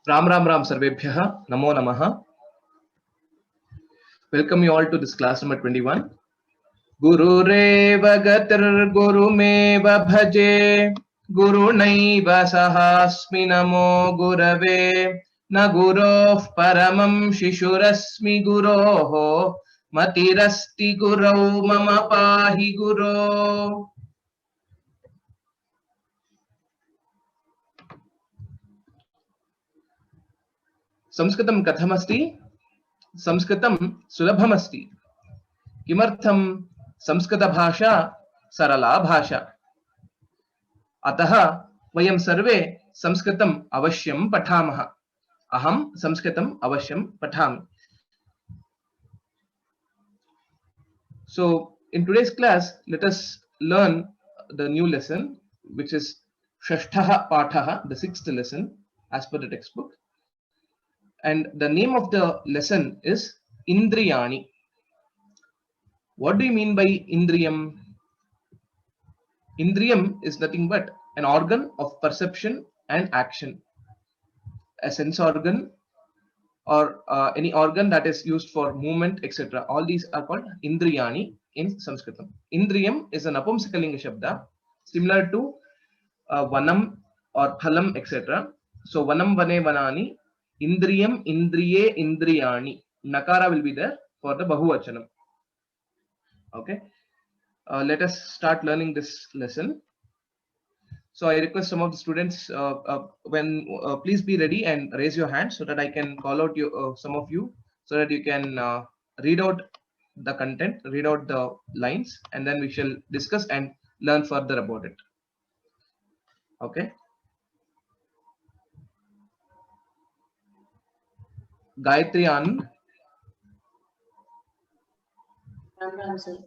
Ram Ram Ram Sarvebhyah Namo Namaha. Welcome you all to this class number 21. Gurureva Gatir Gurumeva Bhaje Gurunaiva Sahasmi Namo Gurave Na Guroh Paramam Shishurasmi Guroho Matirasti Gurau Mama Pahi Guro. संस्कृतं कथमस्ति? संस्कृतं सुलभमस्ति. किमर्थं? संस्कृतभाषा सरला भाषा. अतः वयं सर्वे संस्कृतम् अवश्यं पठामः. अहं संस्कृतम् अवश्यं पठामि. So in today's class, let us learn the new lesson, which is Shashtha Pathaha, the 6th lesson as per the textbook. And the name of the lesson is Indriyani. What do you mean by Indriyam? Indriyam is nothing but an organ of perception and action. A sense organ or any organ that is used for movement, etc. All these are called Indriyani in Sanskritam. Indriyam is an Napumsakalinga Shabda similar to Vanam or Phalam, etc. So Vanam, Vane, Vanani. Indriyam, Indriye, Indriyani. Nakara will be there for the Bahuvachanam. Okay. Let us start learning this lesson. So I request some of the students please be ready and raise your hand so that I can call out you, some of you, so that you can read out the content, read out the lines, and then we shall discuss and learn further about it. Okay. Gayatri Anand. Ram sir.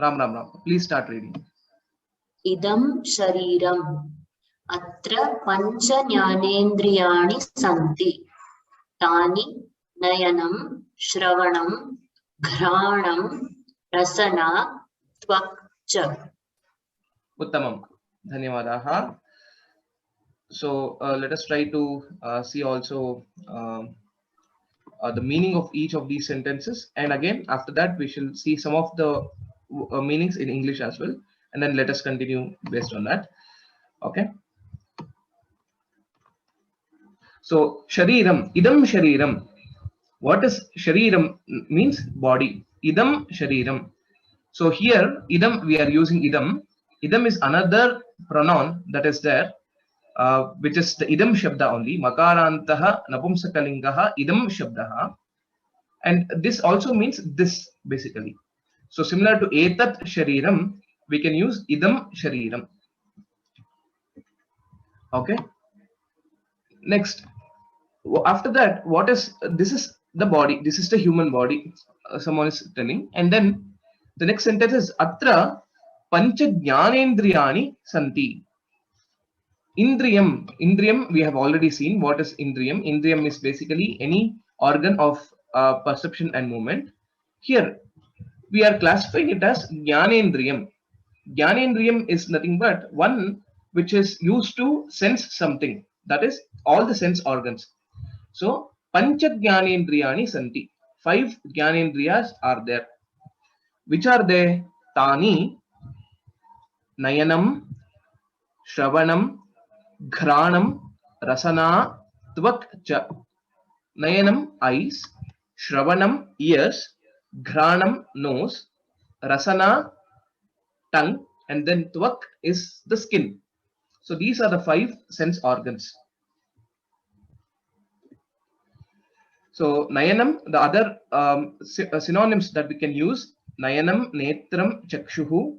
Ram. Please start reading. Idam shariram atra pancha jnanendriyani santi tani nayanam shravanam ghranam rasana tvakcha. Uttamam. Dhanyavadaha. So let us try to see also the meaning of each of these sentences, and again after that we shall see some of the meanings in English as well, and then let us continue based on that. Okay. So shariram, idam shariram. What is shariram? Means body. Idam shariram. So here idam, we are using idam. Idam is another pronoun that is there, which is the idam shabda only. Makarantaha napumsakalingaha idam shabdaha. And this also means this basically. So similar to etat shariram, we can use idam shariram. Okay. Next, after that, what is this? Is the body? This is the human body. Someone is telling, and then the next sentence is atra pancha jnanendriyani santi. Indriyam, we have already seen what is Indriyam. Indriyam is basically any organ of perception and movement. Here, we are classifying it as Jnanendriyam. Jnanendriyam is nothing but one which is used to sense something. That is all the sense organs. So, Pancha Jnanendriyani Santi. 5 Jnanendriyas are there. Which are they? Tani, Nayanam, Shravanam, Ghranam, Rasana, Tvak cha. Nayanam, eyes. Shravanam, ears. Ghranam, nose. Rasana, tongue. And then Tvak is the skin. So these are the 5 sense organs. So Nayanam, the other synonyms that we can use: Nayanam, Netram, Chakshuhu.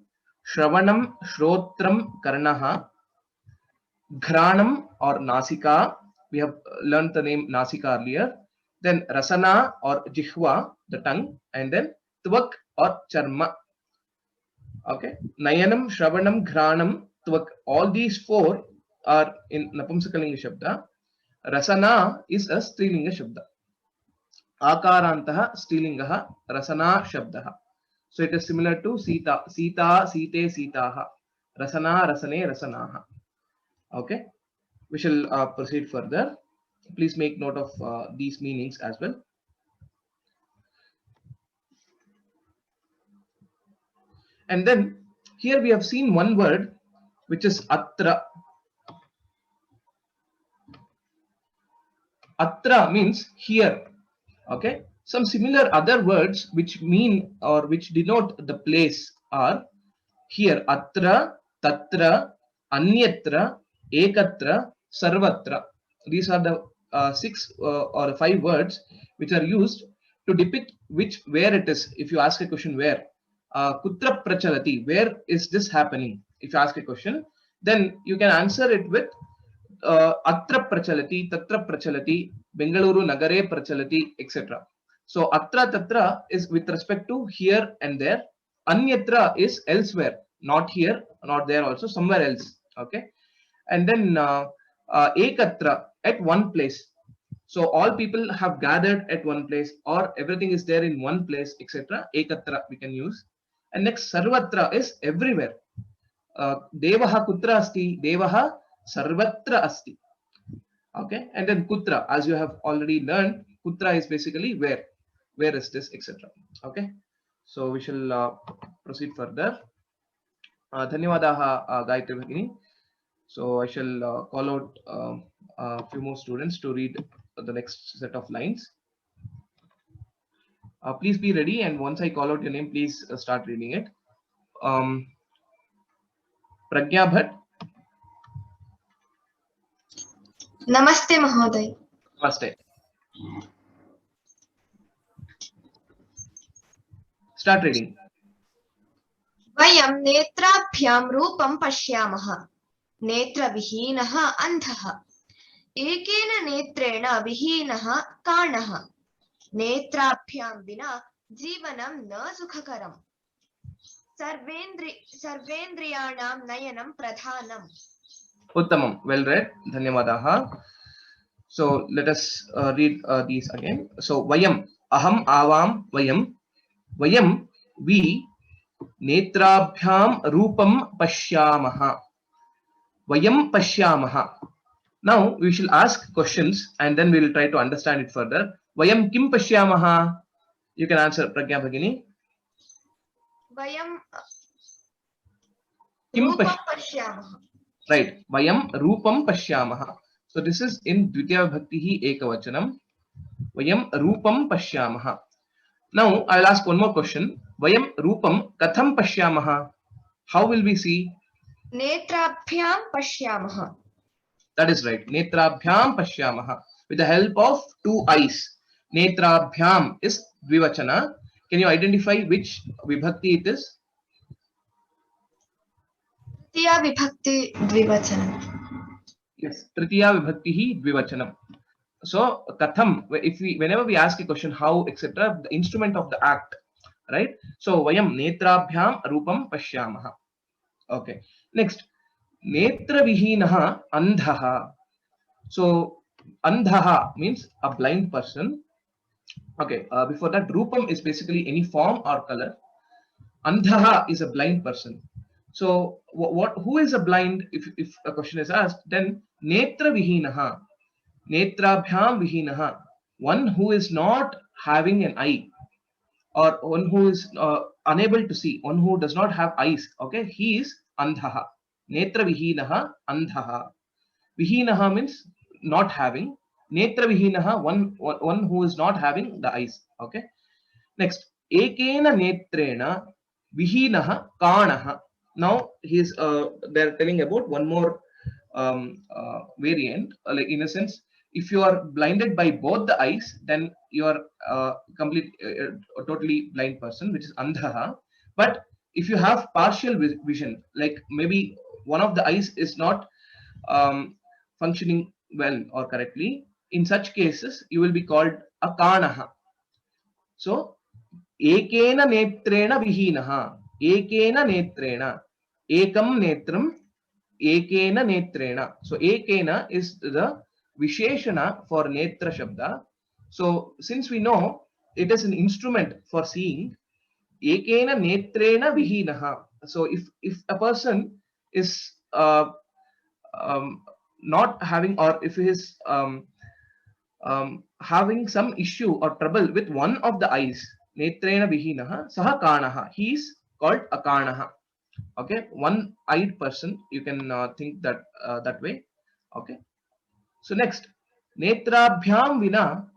Shravanam, Shrotram, Karnaha. Ghranam or Nasika, we have learned the name Nasika earlier. Then Rasana or Jihva, the tongue, and then Tvak or Charma. Okay, Nayanam, Shravanam, Ghranam, Tvak. All these 4 are in Napumsakalinga Shabda. Rasana is a Strilinga Shabda. Akarantaha Strilingaha, Rasana Shabdaha. So it is similar to Sita, Sita, Site, Sitaha. Rasana, Rasane, Rasanaha. Okay, we shall proceed further. Please make note of these meanings as well. And then here we have seen one word which is atra. Atra means here. Okay. Some similar other words which mean or which denote the place are here: atra, tatra, anyatra, ekatra, sarvatra. These are the 6 or 5 words which are used to depict where it is. If you ask a question where, kutra prachalati, where is this happening? If you ask a question, then you can answer it with atra prachalati, tatra prachalati, Bengaluru nagare prachalati, etc. So atra tatra is with respect to here and there. Anyatra is elsewhere, not here, not there, also somewhere else. Okay. And then ekatra, at one place. So all people have gathered at one place, or everything is there in one place, etc. Ekatra we can use. And next sarvatra is everywhere. Devaha kutra asti, devaha sarvatra asti. Okay. And then kutra, as you have already learned, kutra is basically where is this, etc. Okay. So we shall proceed further. Dhanyawadaha Gayatri Bhagini. So I shall call out a few more students to read the next set of lines. Please be ready, and once I call out your name, please start reading it. Pragya Bhatt. Namaste Mahoday. Namaste. Start reading. Vayam netrabhyam rupam pashyamah. Netra vihinah andhah. Ekena netrena vihinah kanah. Netrabhyam vina jivanam na sukhakaram. Sarvendriyanam nayanam pradhanam. Uttamam. Well read. Dhanyawadaha. So let us read these again. So vayam, aham, avam, vayam. Vayam, we, netrabhyam rupam pashyamaha. Vayam pashyamaha. Now we shall ask questions and then we will try to understand it further. Vayam kim pashyamaha? You can answer, Pragya Bhagini. Vayam Kim rupam pashyamah. Right. Vayam rupam pashyamaha. So this is in Dvitiya Bhaktihi Ekavachanam. Vayam rupam pashyamaha. Now I will ask one more question. Vayam rupam katham pashyamaha. How will we see? Netrabhyam pashyamah. That is right. Netrabhyam pashyamaha. With the help of 2 eyes. Netrabhyam is dvivachana. Can you identify which vibhakti it is? Tritiya vibhakti dvivachanam. Yes. Tritiya vibhakti dvivachanam. So katham, whenever we ask a question, how, etc., the instrument of the act, right? So vayam netrabhyam rupam pashyamaha. Okay. Next, netra vihinaha andhaha. So andhaha means a blind person. Okay. Before that, rupam is basically any form or color. Andhaha is a blind person. So who is a blind? If a question is asked, then netra vihinaha. Netrabhyam vihinaha, one who is not having an eye, or one who is unable to see, one who does not have eyes. Okay, he is andhaha. Netra vihinaha andhaha. Vihinaha means not having. Netra vihinaha, one who is not having the eyes. Okay. Next, ekena netrena vihinaha kanaha. Now they're telling about one more variant, like in a sense, if you are blinded by both the eyes, then you are a totally blind person, which is andhaha. But if you have partial vision, like maybe one of the eyes is not functioning well or correctly, in such cases you will be called a kanaha. So ekena netrena vihinaha. Ekena netrena. Ekam netram. Ekena netrena. So ekena is the visheshana for netra shabda. So since we know it is an instrument for seeing, ekena netrena vihinaha. So if a person is not having, or if he is having some issue or trouble with one of the eyes, netrena vihinaha saha kanaha, he is called akanaha. Okay, one-eyed person, you can think that that way. Okay, so next, netrabhyam vina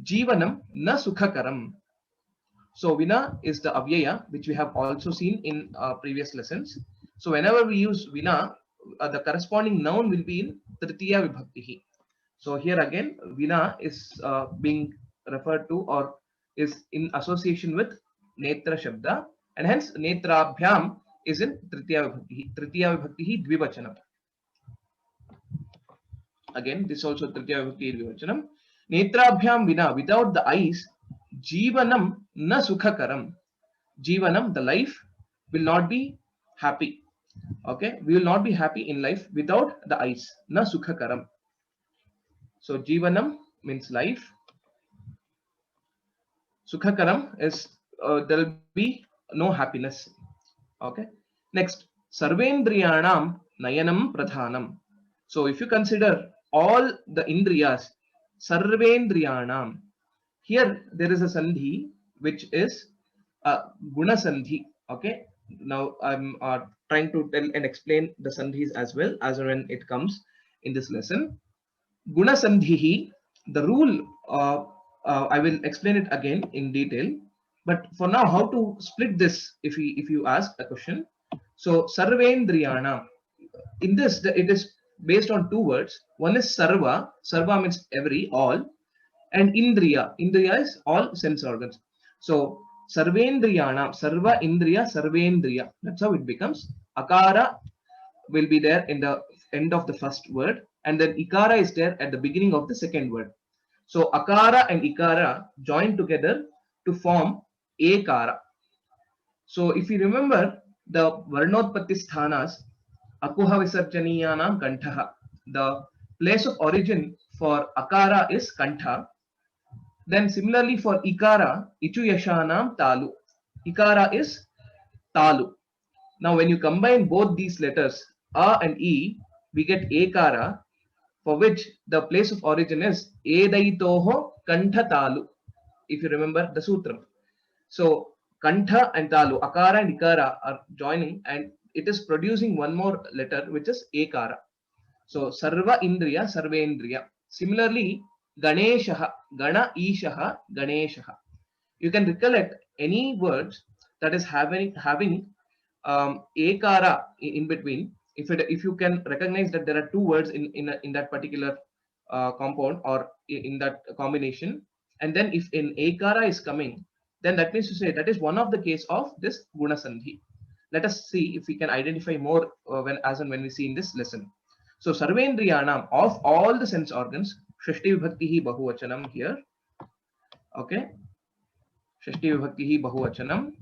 jivanam na sukhakaram. So vina is the avyaya, which we have also seen in previous lessons. So whenever we use vina, the corresponding noun will be in tritiya vibhakti. So here again, vina is being referred to or is in association with netra shabda, and hence netrabhyam is in tritiya vibhakti. Tritiya vibhakti dvivachanam. Again, this also tritiya vibhakti dvivachanam. Netrabhyam vina, without the eyes, jivanam na sukhakaram. Jivanam, the life, will not be happy. Okay, we will not be happy in life without the eyes. Na sukhakaram. So jivanam means life. Sukhakaram is there will be no happiness. Okay. Next, sarvendriyanam nayanam pradhanam. So if you consider all the indriyas, sarvendriyanam, here there is a sandhi which is guna sandhi. Okay. Now I'm trying to tell and explain the sandhis as well as when it comes in this lesson. Guna sandhihi, the rule, I will explain it again in detail. But for now, how to split this if you ask a question. So sarvendriyana, in this it is based on two words. One is sarva, sarva means every, all, and indriya, indriya is all sense organs. So sarvendriyana, sarva indriya, sarvendriya, that's how it becomes. Akara will be there in the end of the first word, and then ikara is there at the beginning of the second word. So akara and ikara join together to form ekara. So if you remember the varnotpatti sthanas, akuha visarjaniyanam kantaha, the place of origin for akara is kantha. Then similarly for ikara, ichu yashanam talu, ikara is talu. Now when you combine both these letters a and e, we get ekara, for which the place of origin is edaitoho kantha talu, if you remember the sutra. So kantha and talu, akara and ikara are joining, and it is producing one more letter which is ekara. So sarva indriya, sarvendriya. Similarly, ganeshaha, gana ishaha, ganeshaha. You can recollect any words that is having ekara in between. If you can recognize that there are two words in that particular compound or in that combination, and then if an ekara is coming, then that means to say that is one of the case of this guna sandhi. Let us see if we can identify more when we see in this lesson. So sarvendriyanam, of all the sense organs, shashti vibhaktihi bahuvachanam here. Okay, shashti vibhaktihi bahuvachanam.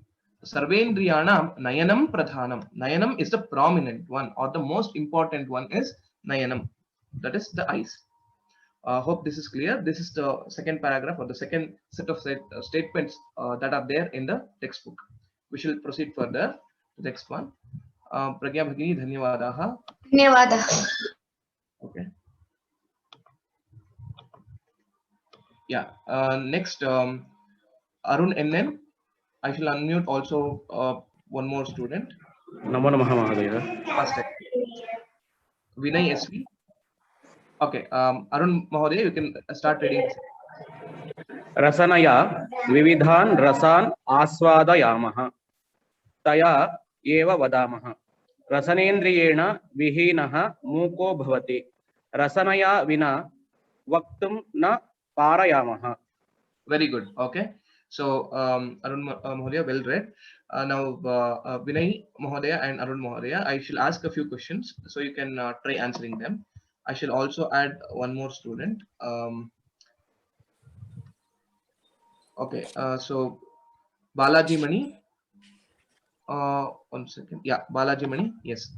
Sarvendriyanam nayanam pradhanam. Nayanam is the prominent one, or the most important one is nayanam, that is the eyes. Hope this is clear. This is the second paragraph or the second set of statements that are there in the textbook. We shall proceed further. The next one. Pragya Bhagini, dhanyawadaha. Dhanyawadaha. Okay. Yeah. Next, Arun NN. I shall unmute also one more student. Namo Namaha Mahadeva. First, Vinay SV. Okay, Arun Mahodaya, you can start reading. Rasanaya vividhan rasan aswadayamaha taya eva vadamaha rasanendriyena vihinaha muko bhavati rasanaya vina vaktum na parayamaha. Very good. Okay. So Arun Mahodaya, well read. Now Vinay Mahodaya and Arun Mahodaya, I shall ask a few questions so you can try answering them. I shall also add one more student. Okay, so Balaji Mani. One second. Yeah, Balaji Mani. Yes.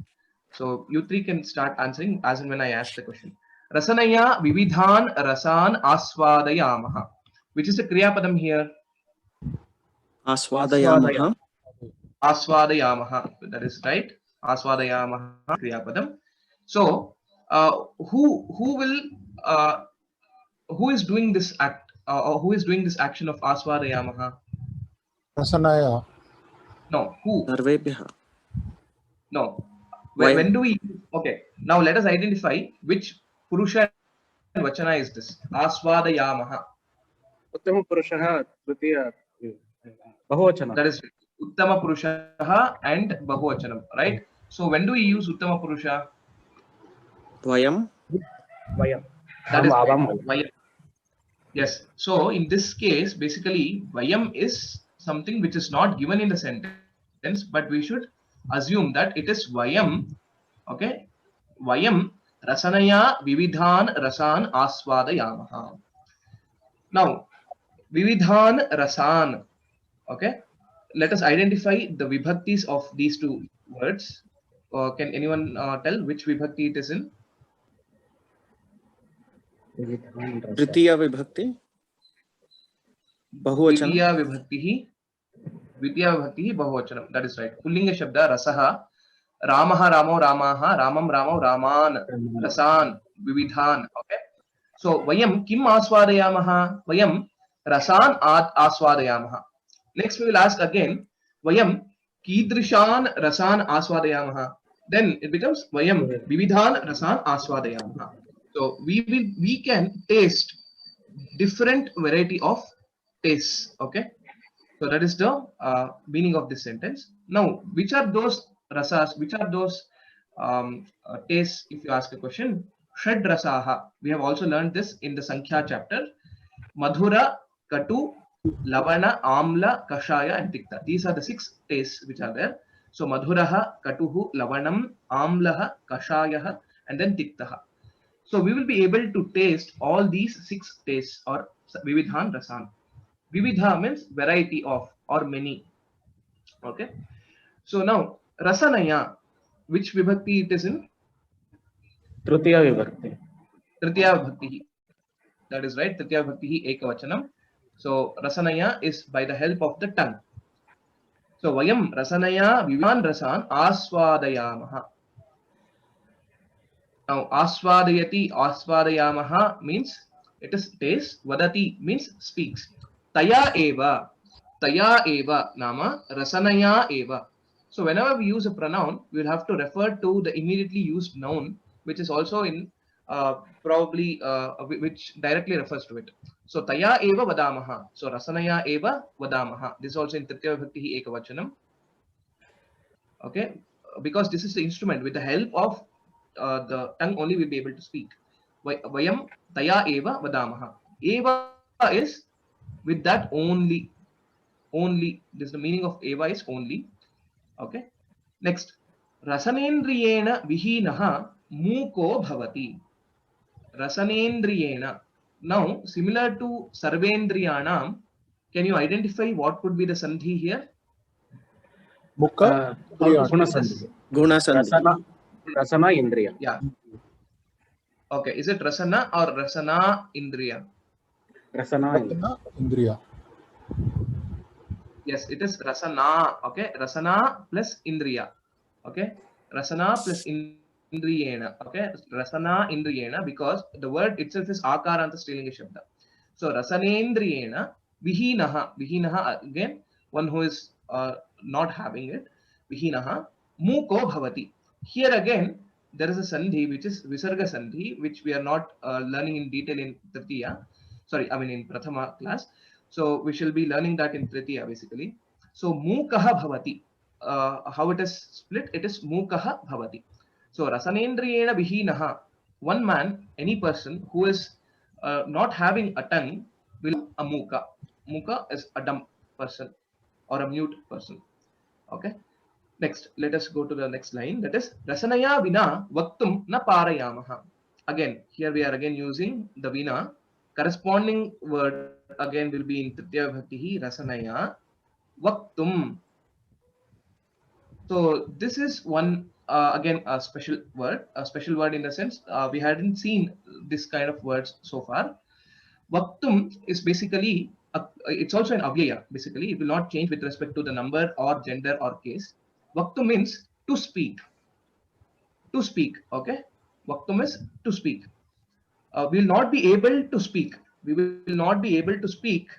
So you three can start answering as and when I ask the question. Rasanaya vividhan rasan aswadayamaha. Which is a kriya padam here? Aswadayamaha. Aswadayamaha. That is right. Aswadayamaha kriya padam. So who will who is doing this act, or who is doing this action of aswadayamaha? Rasanaya. No, who? सर्वेभ्यः No. Why? When do we? Okay. Now let us identify which purusha and vachana is this. Aswadayamaha. उत्तम पुरुषः तृतीय बहुवचन. That is uttama purusha and bahuvachanam, right? So when do we use uttama purusha? वयं वयं. That is Avam. vayam. Yes. So in this case, basically, vayam is something which is not given in the sentence, but we should assume that it is vayam. Okay. Vayam rasanaya vividhan rasan aswadayamaha. Now, vividhan rasan. Okay. Let us identify the vibhaktis of these two words. Can anyone tell which vibhakti it is in? तृतीया विभक्ति बहुवचन द्वितीया विभक्ति बहुवचनम. That is right. Pulling शब्द रसः, रामः रामो रामाः, रामं रामो रामान्, रसान् विविधान्. Okay. So वयं किम् आस्वादयामः? वयं रसान् आस्वादयामः. Next we will ask again, वयं कीदृशान् रसान् आस्वादयामः? Then it becomes वयं विविधान् रसान् आस्वादयामः. So we can taste different variety of tastes. Okay. So that is the meaning of this sentence. Now, which are those rasas? Which are those tastes? If you ask a question, Shad rasaha. We have also learned this in the Sankhya chapter. Madhura, Katu, Lavana, Amla, Kashaya, and Tikta. These are the 6 tastes which are there. So Madhuraha, Katuhu, Lavanam, Amlaha, Kashayaha, and then Tiktaha. So we will be able to taste all these 6 tastes, or Vividhan Rasan. Vividha means variety of or many. Okay. So now Rasanaya, which vibhakti it is in? Tritiya vibhakti. Tritiya vibhakti. That is right. Tritiya vibhakti ekavachanam. So Rasanaya is by the help of the tongue. So Vayam Rasanaya Vivan Rasan Aswadayamaha. Now Aswadayati Aswadayamaha means it is taste. Vadati means speaks. Taya eva nama rasanaya eva. So whenever we use a pronoun, we will have to refer to the immediately used noun, which is also in probably which directly refers to it. So taya eva vadamaha. So rasanaya eva vadamaha. This is also in Tritiya Vibhakti ekavachanam. Okay, because this is the instrument. With the help of the tongue only we'll be able to speak. Vayam taya eva vadamaha. Eva is with that only. This is the meaning of eva is only. Okay. Next, rasanendriyena vihinaha muko bhavati. Rasanendriyena. Now, similar to sarvendriyanam, can you identify what could be the sandhi here? Mukha. Guna sandhi. गुण संधि Rasana indriya. Yeah. Okay. Is it rasana or rasana indriya? Rasana indriya. Indriya. Yes, it is rasana. Okay, rasana plus indriya. Okay, rasana plus indriyena. Okay, rasana indriyena, because the word itself is akaranta strilinga shabda. So rasanendriyena vihinaha. Vihinaha again, one who is not having it. Vihinaha muko bhavati. Here again there is a sandhi which is visarga sandhi, which we are not learning in detail in Tritiya. Sorry, I mean in Prathama class. So we shall be learning that in Tritiya basically. So mukaha bhavati. How it is split? It is mukaha bhavati. So rasanendriyena vihinaha. One man, any person who is not having a tongue will a muka. Muka is a dumb person or a mute person. Okay. Next, let us go to the next line. That is rasanaya vina vaktum na parayamaha. Again, here we are again using the vina. Corresponding word again will be in Tritiya Vibhakti rasanaya vaktum. So this is one again a special word in the sense we hadn't seen this kind of words so far. Vaktum is basically it's also an avyaya. Basically, it will not change with respect to the number or gender or case. Vaktum means to speak. To speak. Okay. Vaktum is to speak. we will not be able to speak. We will not be able to speak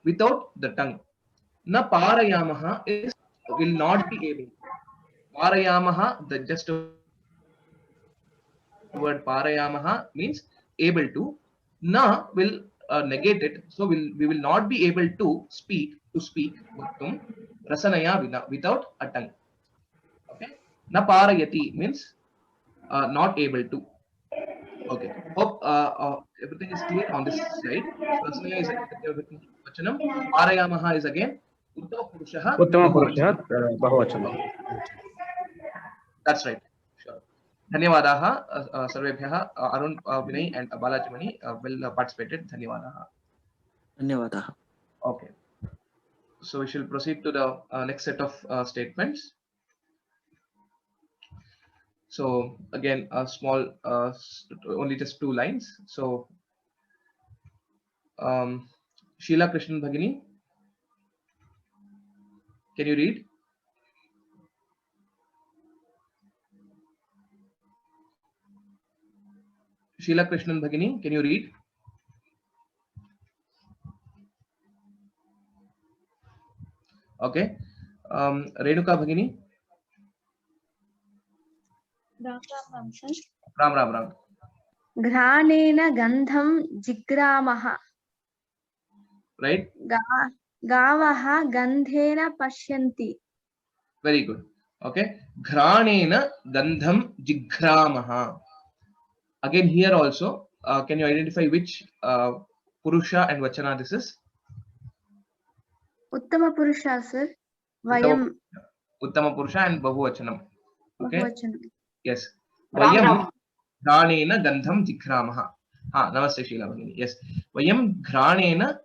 without the tongue. Na parayamaha is will not be able. Parayamaha, the just word parayamaha means able to. Na will negate it, so we will not be able to speak vaktum rasanaya vina, without a tongue. Okay. Na parayati means not able to. Okay. Hope everything is clear on this side. Rasanaya is again vachanam. Parayamaha is again uttama purushaha उत्तमपुरुषः bahuvachanam. बहुवचनं. That's right. Sure. धन्यवादाः सर्वेभ्यः. Arun, Vinay and Balajimani will participated. धन्यवादाः. धन्यवादाः. Okay. So we shall proceed to the next set of statements. So again, a small, only just 2 lines. So Sheila Krishnan Bhagini, can you read? Sheila Krishnan Bhagini, can you read? Okay. Renuka Bhagini. Ram Ram Ram. घ्राणेन गन्धं जिग्रामः. Right. गावः गन्धेन पश्यन्ति. Very good. Okay. Ghranena gandham jighramaha. Again here also, can you identify which purusha and vachana this is? उत्तम पुरुषः sir. वयं Uttama purusha and bahuvachanam. Okay. बहुवचनं. Yes. Ram Vayam Ram. ghranena gandham jighramaha. Namaste Sheila Bhagini. Yes. Vayam ghranena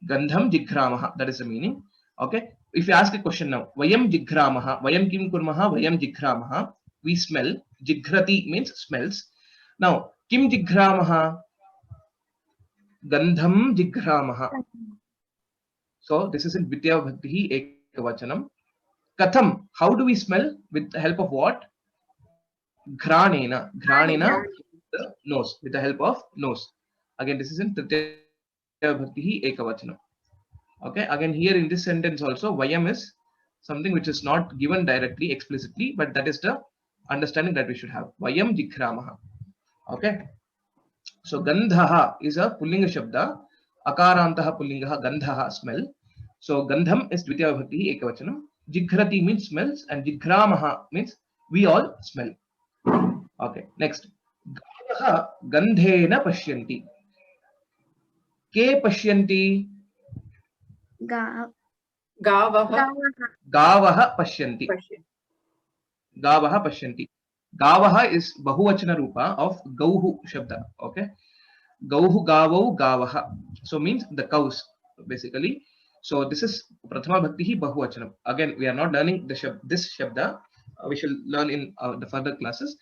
gandham jighramaha. That is the meaning. Okay. If you ask a question now, vayam jighramaha, vayam kim kurmaha, vayam jighramaha, we smell. Jighrati means smells. Now, kim jighramaha? Gandham jighramaha. So this is in Vidya Bhakti Ekavachanam. Katham, how do we smell? With the help of what? Ghranena. Ghranena, the nose, with the help of nose. Again, this is in Vidya Bhakti Ekavachanam. Okay, again here in this sentence also, vayam is something which is not given directly, explicitly, but that is the understanding that we should have. Vayam jighramaha. Okay. So gandhaha is a pullinga shabda. Akarantaha pullingaha, gandhaha, smell. So gandham is Dvitiya Vibhakti Ekavachanam. Jighrati means smells and jighramaha means we all smell. Okay, next. Gavaha gandhena pashyanti. Ke pashyanti? Gavaha. Gavaha pashyanti. Gavaha pashyanti. Gavaha is bahuvachana rupa of gauhu shabda. Okay. Gauhu gavau gavaha. So means the cows basically. So this is Prathama Bhakti bahuvachanam. Again, we are not learning this shabda. We shall learn in the further classes.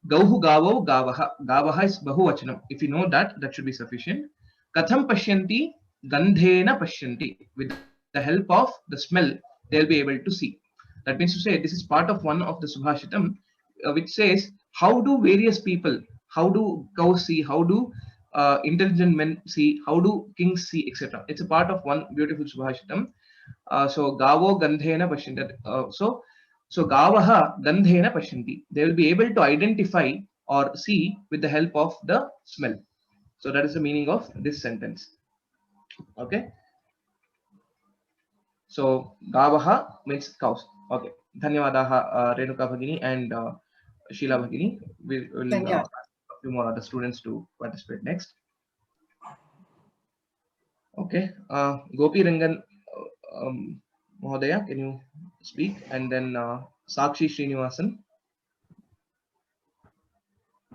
Gauhu gavau gavaha. Gavaha is bahuvachanam. If you know that, that should be sufficient. Katham pashyanti? Gandhena pashyanti. With the help of the smell, they will be able to see. That means to say this is part of one of the Subhashitam, which says how do various people, how do cows see, how do intelligent men see, how do kings see, etc. It's a part of one beautiful Subhashitam. So gavo gandhena pashyanti. So gavaha gandhena pashyanti. They will be able to identify or see with the help of the smell. So that is the meaning of this sentence. Okay. So gavaha means cows. Okay. Dhanyawadaha Renuka Bhagini and Sheila Bhagini. We will ask a few more other students to participate next. Okay. Gopi Rangan Mahodaya, can you speak? And then Sakshi Srinivasan.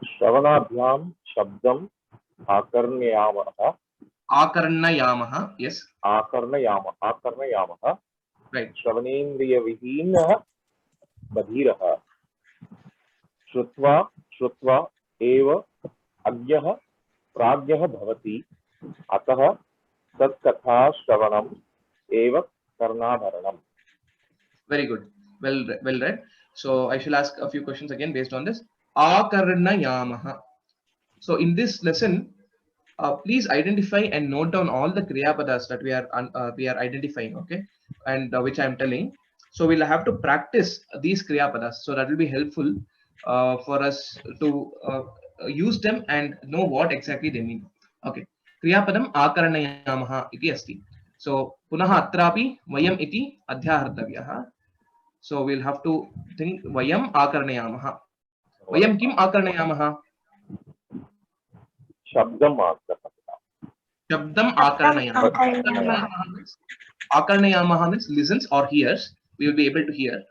श्रवणाभ्याम शब्दम आकर्णयामः. Akarnayamaha, yes. आकर्णयामः. Right. श्रवणेन्द्रियविहीनः बधिरः. श्रुत्वा एव अज्ञः प्राज्ञः भवति. अतः तत्कथा श्रवणम् एव कर्णाभरणम्. Very good. Well read. So I shall ask a few questions again based on this. Akarnayamaha. So in this lesson, Please identify and note down all the kriya padas that we are identifying, okay, and which I am telling. So we'll have to practice these kriya padas, so that will be helpful for us to use them and know what exactly they mean. Okay, kriya padam akaranayamah iti asti. So punah atrapi vayam iti adhyahartavyah. So we'll have to think vayam akaranayamah. Vayam kim akaranayamah? शब्दम् आकृतः Shabdam akaranayamah. Akaranayamah means listens or hears. We will be able to hear.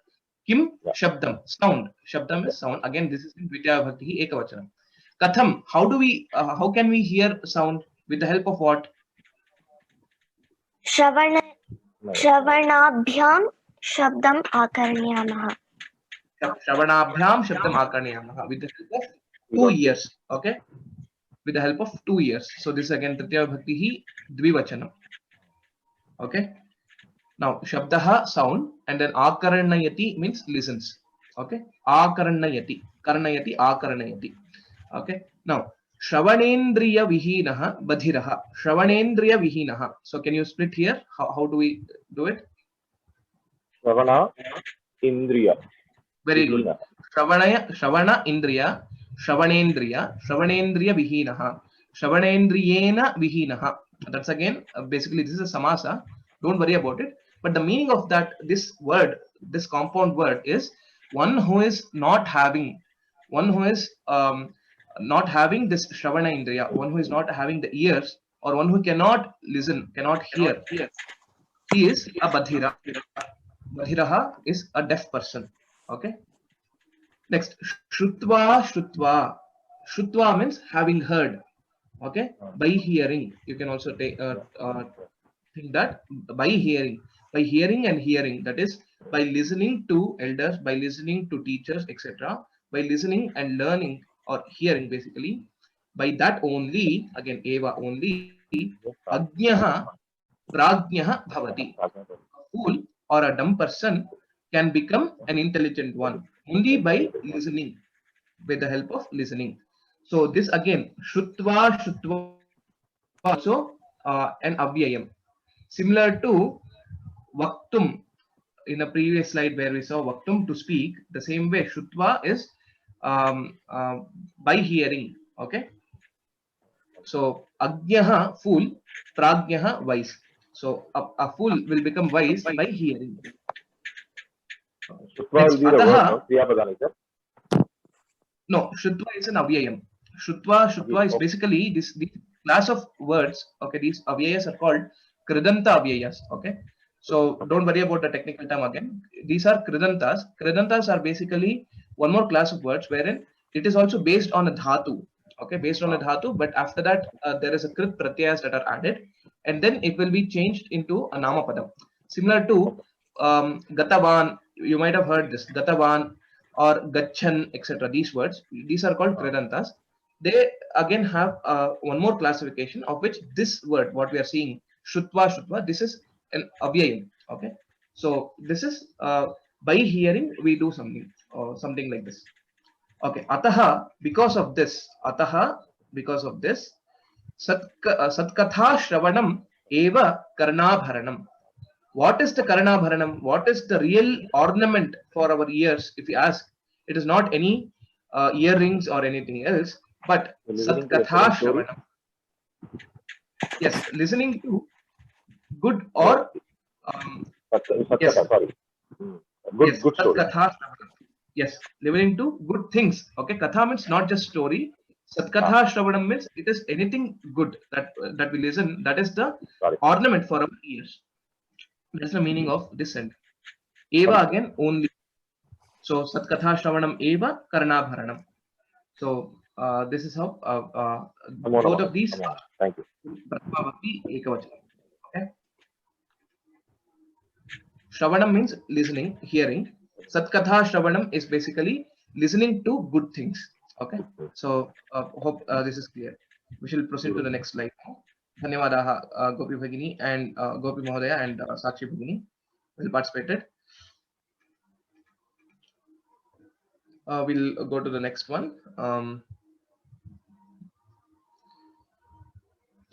Kim Yeah. shabdam, sound. Shabdam is sound. Again, this is in Dvitiya Bhakti Ekavachanam. Katham, how can we hear sound? With the help of what? श्रवणाभ्यां शब्दम् आकर्णयामः Shravanabhyam shabdam akaranayamah. With the help of 2 ears. Okay. With the help of 2 ears. So this is again Tritiya Bhakti Dvivachanam. Okay. Now shabdaha sound, and then akaranayati means listens. Okay. Akaranayati. Karanayati akaranayati. Okay. Now Shravanendriya Vihinaha Badhiraha. Shravanendriya Vihinaha. So can you split here? How do we do it? श्रवण इन्द्रिय Very good. Shravana Indriya, Shravanendriya, Shravanendriya Vihinaha, Shravanendriyena Vihinaha. That's again, basically, this is a samasa. Don't worry about it. But the meaning of that, this word, this compound word is one who is not having this Shravana Indriya, one who is not having the ears, or one who cannot listen, cannot hear. He is a Badhira. Badhiraha is a deaf person. Okay. Next, Shrutva. Shrutva means having heard. Okay. By hearing. You can also take think that by hearing. By hearing and hearing. That is by listening to elders, by listening to teachers, etc. By listening and learning or hearing basically. By that only, again, eva only, Ajnaha Prajnaha Bhavati. A fool or a dumb person can become an intelligent one only by listening, with the help of listening. So this again, Shrutva also an avyayam. Similar to Vaktum in the previous slide where we saw Vaktum to speak, the same way Shrutva is by hearing. Okay. So Ajnaha, fool, Prajnaha, wise. So a fool will become wise by hearing. Shutva will be the word, no? Kriyapadani, sir. No, Shrutva is an avyayam. Shrutva is basically this class of words. Okay, these avyayas are called Kridanta avyayas. Okay, so don't worry about the technical term again. These are Kridantas. Kridantas are basically one more class of words wherein it is also based on a dhatu. Okay, based on a dhatu, but after that there is a Krit pratyayas that are added, and then it will be changed into a Namapadam. Similar to Gatavan, you might have heard this, Gatavan or Gachan, etc. These words, these are called Kridantas. They again have one more classification, of which this word, what we are seeing, Shrutva, this is an avyayam. Okay, so this is by hearing we do something something like this. Okay, Ataha, because of this, Satkatha Shravanam Eva Karnabharanam. What is the Karnabharanam? What is the real ornament for our ears? If you ask, it is not any earrings or anything else, but Satkatha Shravanam. Yes, listening to good or yes, sorry. Good story. Satkatha Shravanam. Yes, listening to good things. Okay, Katha means not just story. Satkatha Shravanam means it is anything good that we listen. That is the ornament for our ears. That's the meaning of this sentence. Eva again only. So Satkatha Shravanam Eva Karnabharanam. So this is how both of these are. Thank you. Okay. Shravanam means listening, hearing. Satkatha Shravanam is basically listening to good things. Okay. So hope this is clear. We shall proceed to the next slide now. Dhanyawadaha Gopi Bhagini and Gopi Mahodaya and Sakshi Bhagini will participated. We'll go to the next one.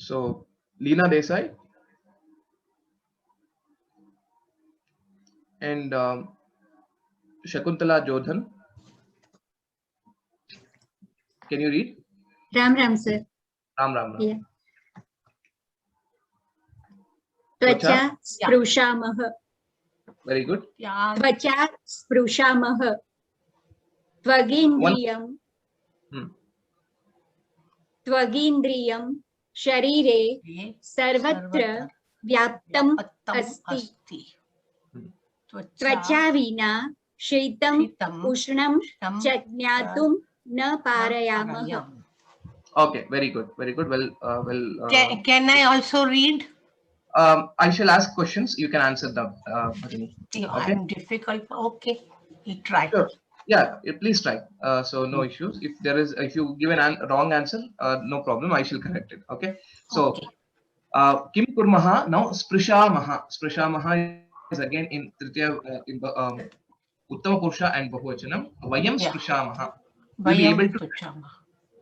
So Leena Desai and Shakuntala Jodhan. Can you read? Ram, sir. Ram. Yeah. Tvacha sprushamah. Very good. Tvacha sprushamah. Tvagindriyam. Tvagindriyam sharire sarvatra vyaptam asti. Tvacha vina shaitam ushnam cha jnatum na parayamah. Okay, very good. Can I also read? I shall ask questions. You can answer them. Bhagini. Okay. I'm difficult. Okay, you try. Sure. Yeah, please try. So no issues. If you give a wrong answer, no problem. I shall correct it. Okay. So, Kim kurmaha now sprishamaha. Sprishamaha is again in Tritiya in Uttama Purusha and Bahuvachanam. Vayam sprishamaha. We'll be able to.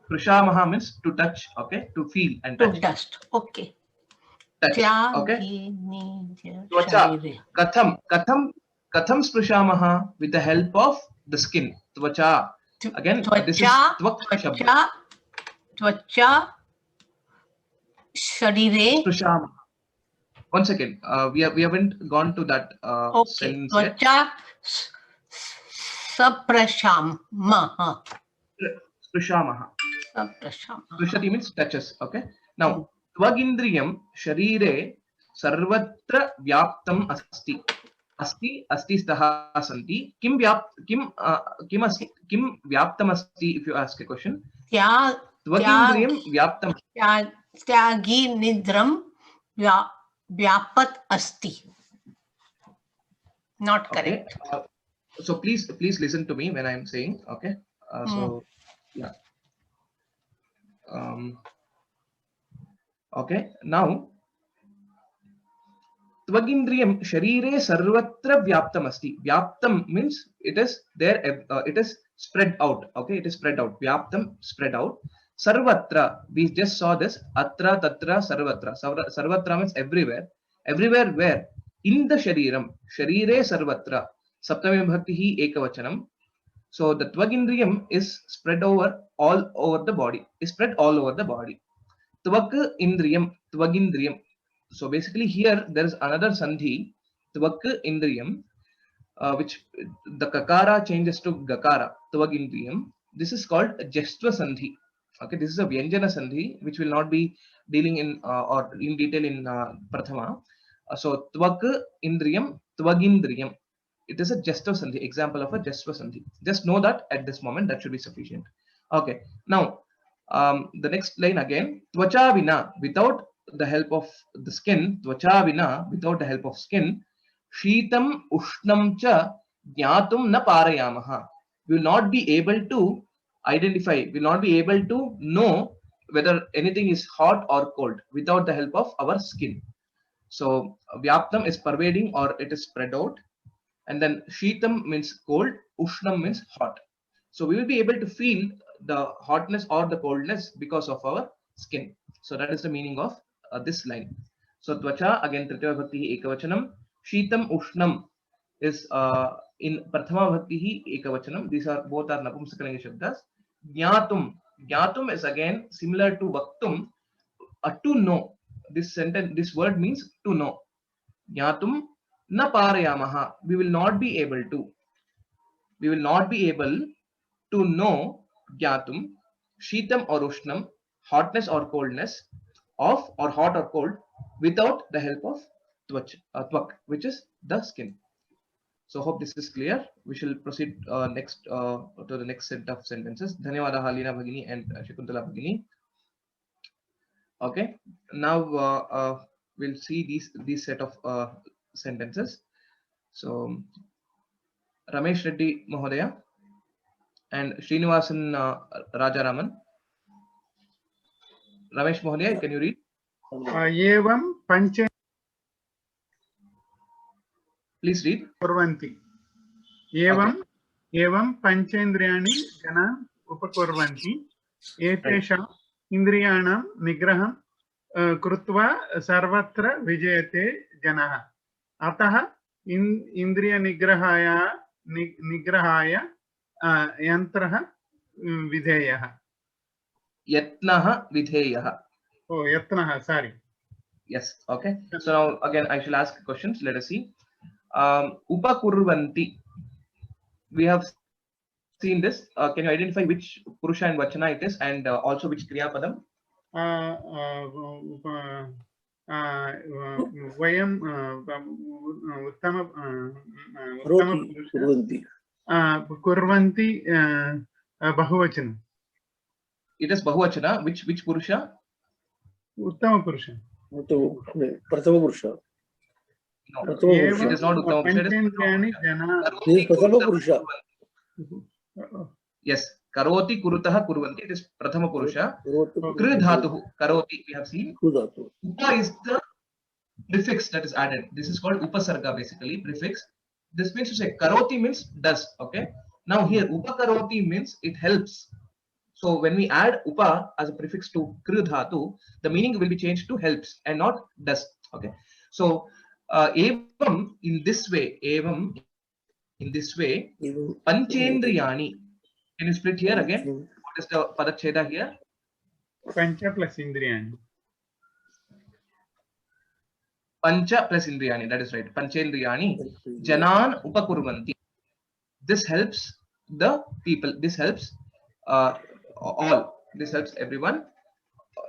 Sprishamaha means to touch. Okay, to feel and touch. To dust. Okay. Touch. Okay. Tvacha. Katham sprishamaha with the help of the skin. Tvacha. Again, this is tvak shabd. Tvacha sharire sprishamaha. One second. We haven't gone to that sentence yet. Tvacha saprashamaha. Sprishamaha. Sprishati means touches. Okay. Now, tvagindriyam sharire sarvatra vyaptam asti. Asti staha santi. Kim vyaptam asti? If you ask a question. Tvagindriyam vyaptam. Tyagi nidram vyapat asti. Not correct. Okay. So please listen to me when I am saying. Okay. So yeah. Okay. Now. Tvagindriyam sharire sarvatra vyaptam asti. Vyaptam means it is there. It is spread out. Okay, it is spread out. Vyaptam spread out. Sarvatra, we just saw this. Atra, tatra, sarvatra. Sarvatra means everywhere. Everywhere where? In the shariram. Sharire sarvatra. Saptami bhakti ekavachanam. So the tvagindriyam is spread over all over the body. Is spread all over the body. Tvak indriyam. Tvagindriyam. So basically here there is another sandhi, tvak indriyam, which the kakara changes to gakara, tvak indriyam. This is called jestva sandhi. Okay, this is a vyanjana sandhi which will not be dealing in or in detail in prathama. So tvak indriyam, tvagindriyam. It is a jestva sandhi, example of a jestva sandhi. Just know that at this moment that should be sufficient. Okay, now the next line again, tvacha vina, without the help of the skin, tvacha vina, without the help of skin, sheetam ushnam cha jnatum na parayamaha. We will not be able to identify, will not be able to know whether anything is hot or cold without the help of our skin. So vyaptam is pervading or it is spread out, and then sheetam means cold, ushnam means hot. So we will be able to feel the hotness or the coldness because of our skin. So that is the meaning of this line. So tvacha, again tritiya bhakti ekavachanam. Sheetam ushnam is in prathama bhakti ekavachanam. These are both are napumsakalinga shabdas. Jnatum is again similar to vaktum, to know. This sentence, this word means to know. Jnatum na parayamaha. We will not be able to. We will not be able to know jnatum, sheetam or ushnam, hotness or coldness of or hot or cold without the help of tvak, which is the skin. So hope this is clear. We shall proceed next to the next set of sentences. Dhanyawada Halina Bhagini and Shakuntala Bhagini. Okay, now we'll see these set of sentences. So Ramesh Reddy Mahodaya and Srinivasan Rajaraman. Ramesh Mahodaya, can you read? Evam pancha. Please read. Kurvanti. Evam panchendriyani jana upakurvanti. Etesha indriyanam nigraham कृत्वा सर्वत्र विजयते जनः अतः इन्द्रियनिग्रहाय निग्रहाय यन्त्रः विधेयः यत्नः विधेयः. Oh, yatnah, sorry. Yes, okay. So now again I shall ask questions. Let us see. Upakurvanti. We have seen this. Can you identify which Purusha and Vachana it is, and also which Kriya Padam? Vayam uttama kurvanti bahuvachanam. It is Bahuvachana. Which Purusha? Uttama Purusha. Prathama Purusha. No, it is not Uttama Purusha. It is Prathama Purusha. Yes, Karoti Kurutaha Kurvanti. It is Prathama Purusha. Kru Dhatuhu Karoti. We have seen. Upa is the prefix that is added. This is called Upasarga basically. Prefix. This means to say Karoti means does. Okay. Now here Upakaroti means it helps. So when we add upa as a prefix to kru dhatu, the meaning will be changed to helps and not does. Okay. So evam in this way, panchendriyani. Can you split here again? What is the padacheda here? Pancha plus indriyani. Pancha plus indriyani. That is right. Panchendriyani. Janan upakurvanti. This helps the people. This helps all. This helps everyone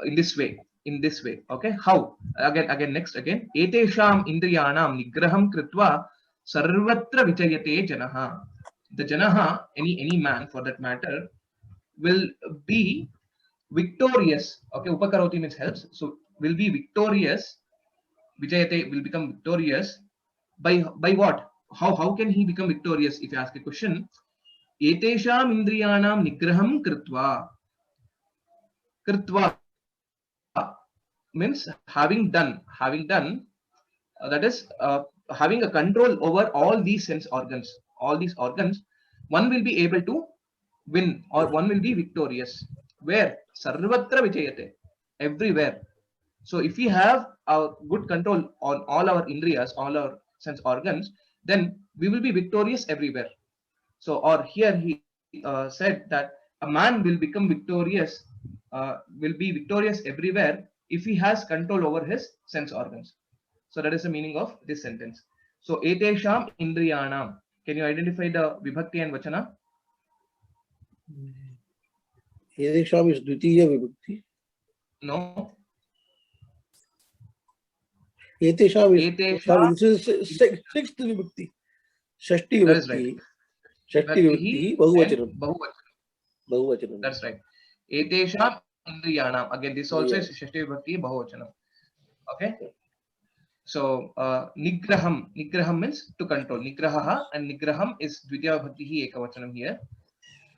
in this way. Okay. How? Again next again. Etesham indriyanam nigraham kritva sarvatra vijayate janaha. The janaha, any man for that matter, will be victorious. Okay. Upakaroti means helps. So will be victorious. Vijayate will become victorious by what? How can he become victorious? If you ask a question. Etesham indriyanam nigraham kritva means having done that is having a control over all these sense organs. All these organs, one will be able to win or one will be victorious. Where? Sarvatra vijayate, everywhere. So if we have a good control on all our indriyas, all our sense organs, then we will be victorious everywhere. So, or here he said that a man will become victorious, will be victorious everywhere if he has control over his sense organs. So that is the meaning of this sentence. So, etesham indriyanam. Can you identify the vibhakti and vachana? Etesham is dvitiya vibhakti. No. Etesham is sixth vibhakti. Shashti vibhakti. That is right. Shashti vibhakti bahuvachanam. Bahuvachanam. That's right. Etesham indriyanam. Again, this also is Shashti vibhakti bahuvachanam. Okay. So nigraham means to control. Nigraha and nigraham is dvitiya vibhakti ekavachanam here.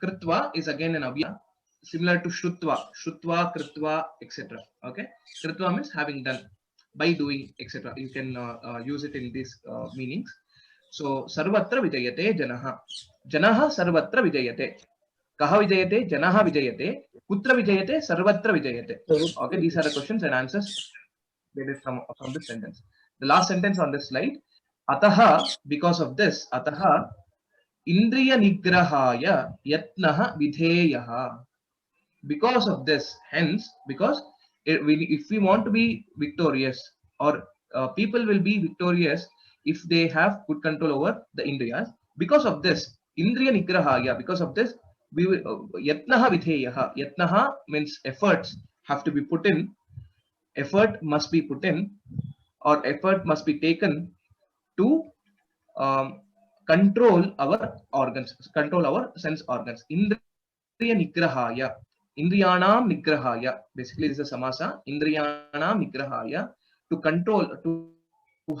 Kritva is again an avya, similar to shrutva, kritva, etc. Okay. Kritva means having done, by doing, etc. You can use it in these meanings. So sarvatra vijayate janaha. Janaha sarvatra vijayate. Kaha vijayate? Janaha vijayate. Kutra vijayate? Sarvatra vijayate. Okay, these are the questions and answers from this sentence. The last sentence on this slide. Ataha, because of this, ataha indriya nigrahaya yatnaha vidheyaha. Because of this, hence, because if we want to be victorious, or people will be victorious if they have good control over the indriyas. Because of this, indriya nigrahaya, because of this, we will yatnaha vidheyaha. Yatnaha means efforts have to be put in. Effort must be put in, or effort must be taken to control our organs, control our sense organs. Indriya nigrahaya. Indriyanam nigrahaya. Basically, this is a samasa. Indriyanam nigrahaya. To control, to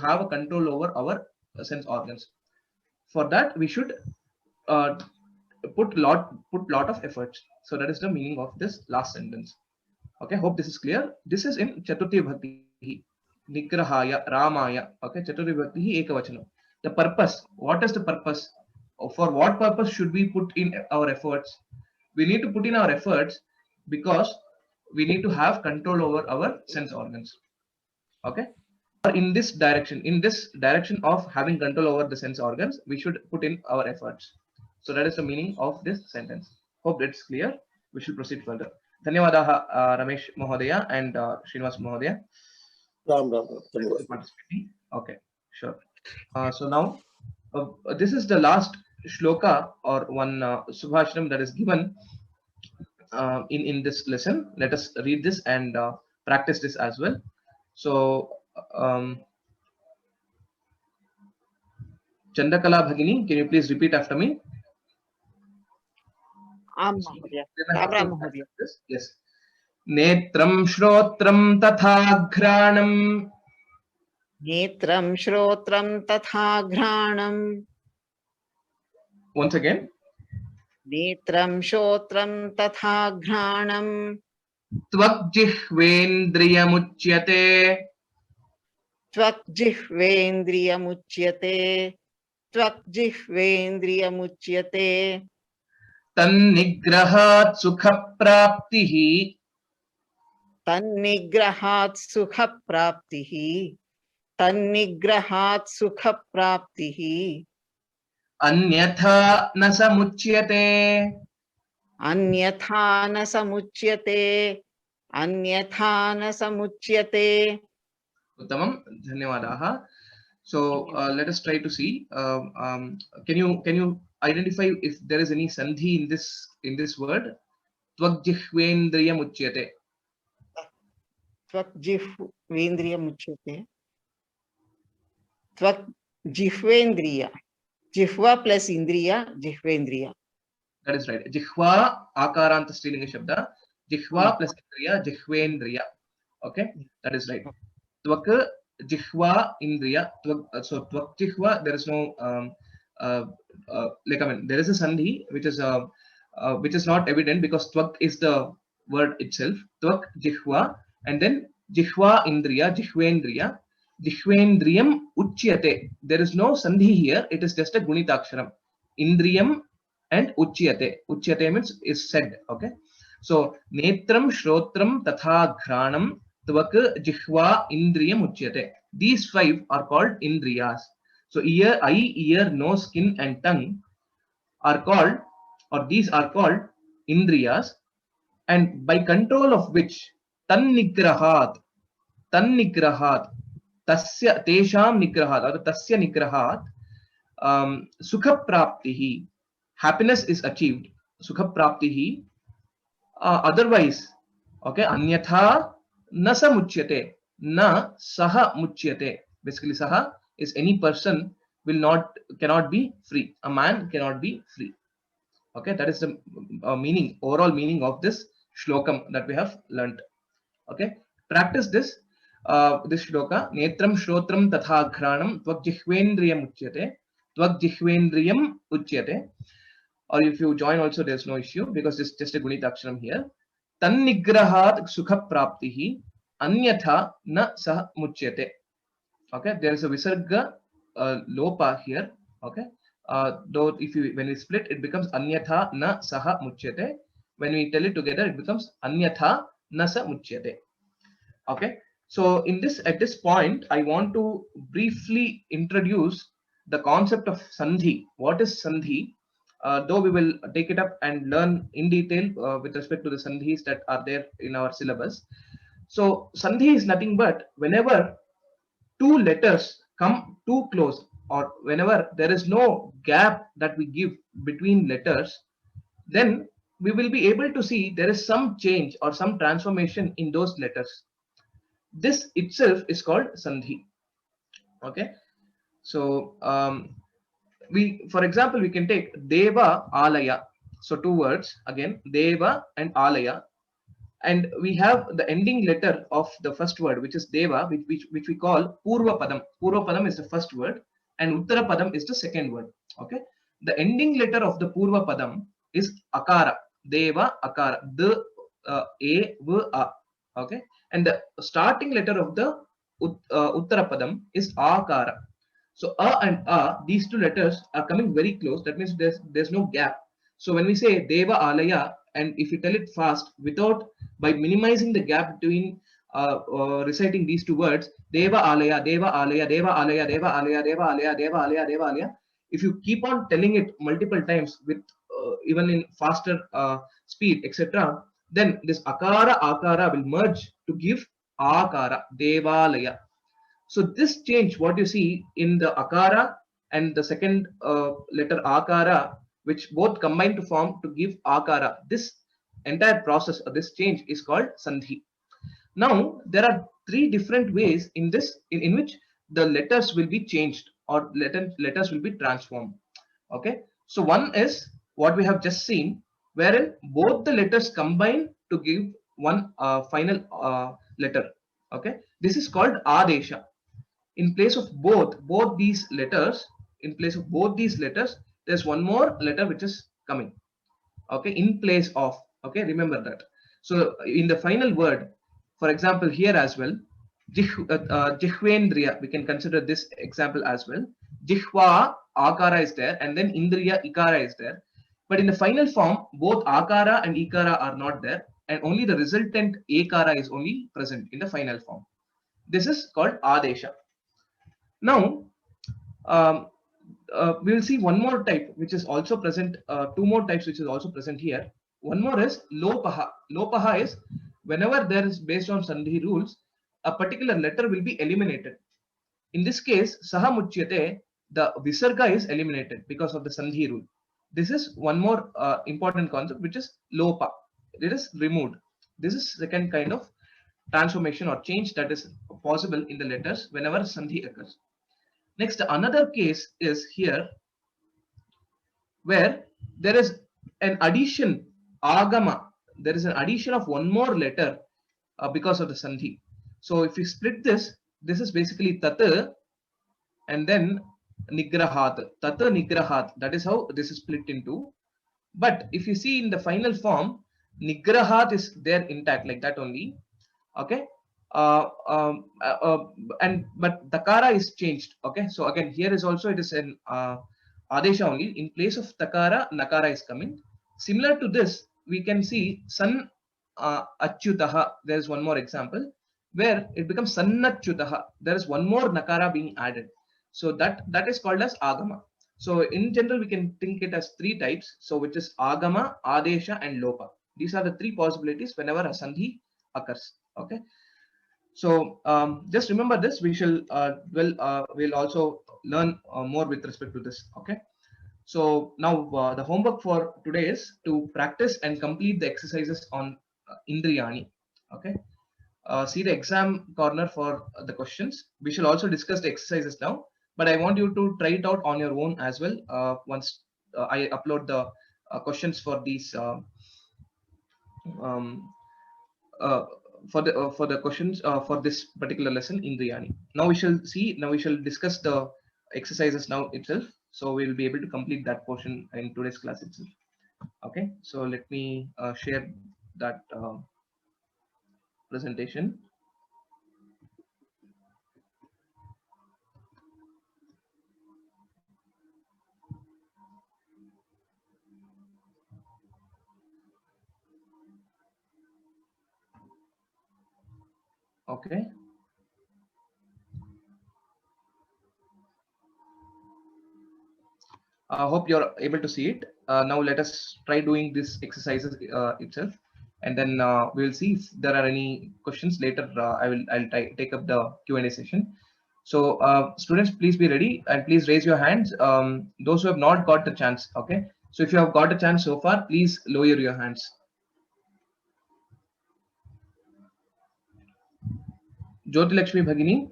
have a control over our sense organs. For that, we should put lot of efforts. So that is the meaning of this last sentence. Okay, hope this is clear. This is in Chaturthi Bhakti. Nigrahaya, Ramaya. Okay, Chaturthi Bhakti ekavachanam. The purpose. What is the purpose? For what purpose should we put in our efforts? We need to put in our efforts because we need to have control over our sense organs. Okay. In this direction of having control over the sense organs, we should put in our efforts. So that is the meaning of this sentence. Hope that's clear. We should proceed further. Dhanyawadaha, Ramesh Mohodaya and Srinivas Mohodaya. Ram. Okay, sure. So now, this is the last shloka or one subhashanam that is given in this lesson. Let us read this and practice this as well. So, Chandakala Bhagini, can you please repeat after me? Yes. Netram Shrotram Tatha Ghranam. Netram Shrotram Tatha Ghranam. Once again. Netram Shrotram Tatha Ghranam. Tvakjihvendriyamuchyate. Tvakjihvendriyamuchyate. Tvakjihvendriyamuchyate. Tannigrahat sukhapraptihi. Tannigrahat sukhapraptihi. Tannigrahat sukhapraptihi. Anyatha na samuchyate. Anyatha na samuchyate. Anyatha na samuchyate. Uttamam, dhanyawadaha. So let us try to see. Can you identify if there is any sandhi in this word? Tvakjihvendriyamuchyate. Tvakjihvendriyamuchyate. Tvakjihvendriya. Jihva plus indriya, jihvendriya. That is right. Jihva akaranta strilinga shabda. Jihva plus indriya, jihvendriya. Okay, that is right. Tvak jihva indriya. So tvak jihva, there is no there is a sandhi which is not evident because tvak is the word itself. Tvak jihva, and then jihva indriya, jihvendriya. Jihvendriyam uchyate. There is no sandhi here. It is just a gunitaksharam. Indriyam and uchyate. Uchyate means is said. Okay. So netram shrotram tatha ghranam tvak jihva indriyam uchyate. These 5 are called indriyas. So ear, eye, ear, nose, skin, and tongue are called, or these are called indriyas, and by control of which tannigrahat, tasya tesham nigrahat, or tasya nigrahat, sukha praptihi, happiness is achieved. Sukha praptihi. Otherwise, okay, anyatha na samuchyate, na saha muchyate. Basically, saha is any person cannot be free. A man cannot be free. Okay, that is the overall meaning of this shlokam that we have learnt. Okay, practice this. This shloka. Netram shrotram tatha ghranam tvakjihvendriyam uchyate. Tvakjihvendriyam uchyate. Or if you join also, there's no issue because it's just a gunitaksharam here. Tannigrahat sukha praptihi anyatha na sah muchyate. Okay, there is a visarga lopa here. Okay, though when we split, it becomes anyatha na saha muchyate. When we tell it together, it becomes anyatha na sa muchyate. Okay, so at this point, I want to briefly introduce the concept of sandhi. What is sandhi? Though we will take it up and learn in detail with respect to the sandhis that are there in our syllabus. So sandhi is nothing but whenever 2 letters come too close, or whenever there is no gap that we give between letters, then we will be able to see there is some change or some transformation in those letters. This itself is called sandhi. Okay, so for example, we can take Deva Alaya. So 2 words again, Deva and Alaya, and we have the ending letter of the first word, which is Deva, which we call Purva Padam. Purva Padam is the first word, and Uttara Padam is the second word. Okay, the ending letter of the Purva Padam is Akara. Deva Akara. The A V A. Okay, and the starting letter of the Uttara Padam is Akara. So A and A, these 2 letters are coming very close. That means there's no gap. So when we say Deva Alaya, and if you tell it fast without, by minimizing the gap between reciting these two words, Deva Alaya, Deva Alaya, Deva Alaya, Deva Alaya, Deva Alaya, Deva Alaya, Deva Alaya. If you keep on telling it multiple times with even in faster speed, etc., then this akara akara will merge to give akara, Devalaya. So this change, what you see in the akara and the second letter akara, which both combine to form to give akara, this entire process or this change is called sandhi. Now there are three different ways in this in which the letters will be changed or letters will be transformed. Okay, so one is what we have just seen, wherein both the letters combine to give one final letter. Okay, this is called adesha. In place of both these letters, there's one more letter which is coming. Okay, in place of. Okay, remember that. So in the final word, for example, here as well, Jihvendriya, we can consider this example as well. Jihva, akara is there, and then Indriya, ikara is there. But in the final form, both akara and ikara are not there, and only the resultant ekara is only present in the final form. This is called adesha. Now, we will see one more type which is also present, two more types which is also present here. One more is lopaha. Lopaha is whenever there is, based on sandhi rules, a particular letter will be eliminated. In this case, saha muchyate, the visarga is eliminated because of the sandhi rule. This is one more important concept, which is lopa. It is removed. This is second kind of transformation or change that is possible in the letters whenever sandhi occurs. Next, another case is here where there is an addition, agama. There is an addition of one more letter because of the sandhi. So if you split this, this is basically tata and then nigrahat. Tata nigrahat. That is how this is split into. But if you see in the final form, nigrahat is there intact like that only. Okay. But takara is changed. Okay. So again, here is also it is an adesha only. In place of takara, nakara is coming. Similar to this, we can see san achyutaha. There is one more example where it becomes sannachyutaha. There is one more nakara being added. So that is called as agama. So in general, we can think it as three types. So which is agama, adesha, and lopa. These are the three possibilities whenever a sandhi occurs. Okay. So just remember this. We shall we'll also learn more with respect to this. Okay. So now the homework for today is to practice and complete the exercises on Indriyani. Okay. See the exam corner for the questions. We shall also discuss the exercises now, but I want you to try it out on your own as well once I upload the questions for these for the questions for this particular lesson Indriyani. Now we shall discuss the exercises now itself. So we will be able to complete that portion in today's class itself. Okay, so let me share that presentation. Okay. I hope you're able to see it. Now let us try doing this exercises itself, and then we'll see if there are any questions later. I'll take up the Q&A session. So students, please be ready and please raise your hands. Those who have not got the chance. Okay. So if you have got a chance so far, please lower your hands. Jyoti Lakshmi Bhagini,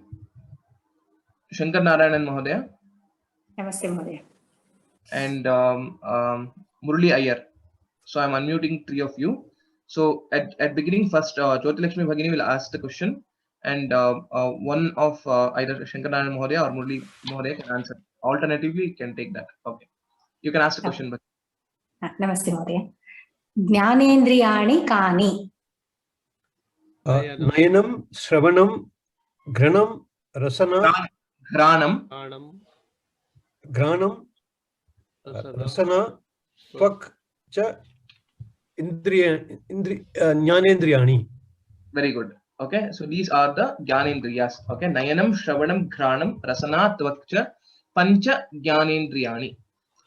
Shankar Narayanan Mahodaya. Namaste Mahodaya. And Murali Iyer. So I'm unmuting three of you. So at beginning first, Jyoti Lakshmi Bhagini will ask the question, and one of either Shankar Narayanan Mahodaya or Murali Mahodaya can answer. Alternatively, you can take that. Okay. You can ask the question. Namaste Mahodaya. Jnanendriyani kani. Nayanam, Shravanam, Granam, Rasana, Granam, Granam, Rasana, Tvak, Cha, Jnanendriyani. Very good. Okay, so these are the Jnanendriyas. Okay, Nayanam, Shravanam, Ghranam, Rasana, Tvakcha, Pancha Jnanendriyani.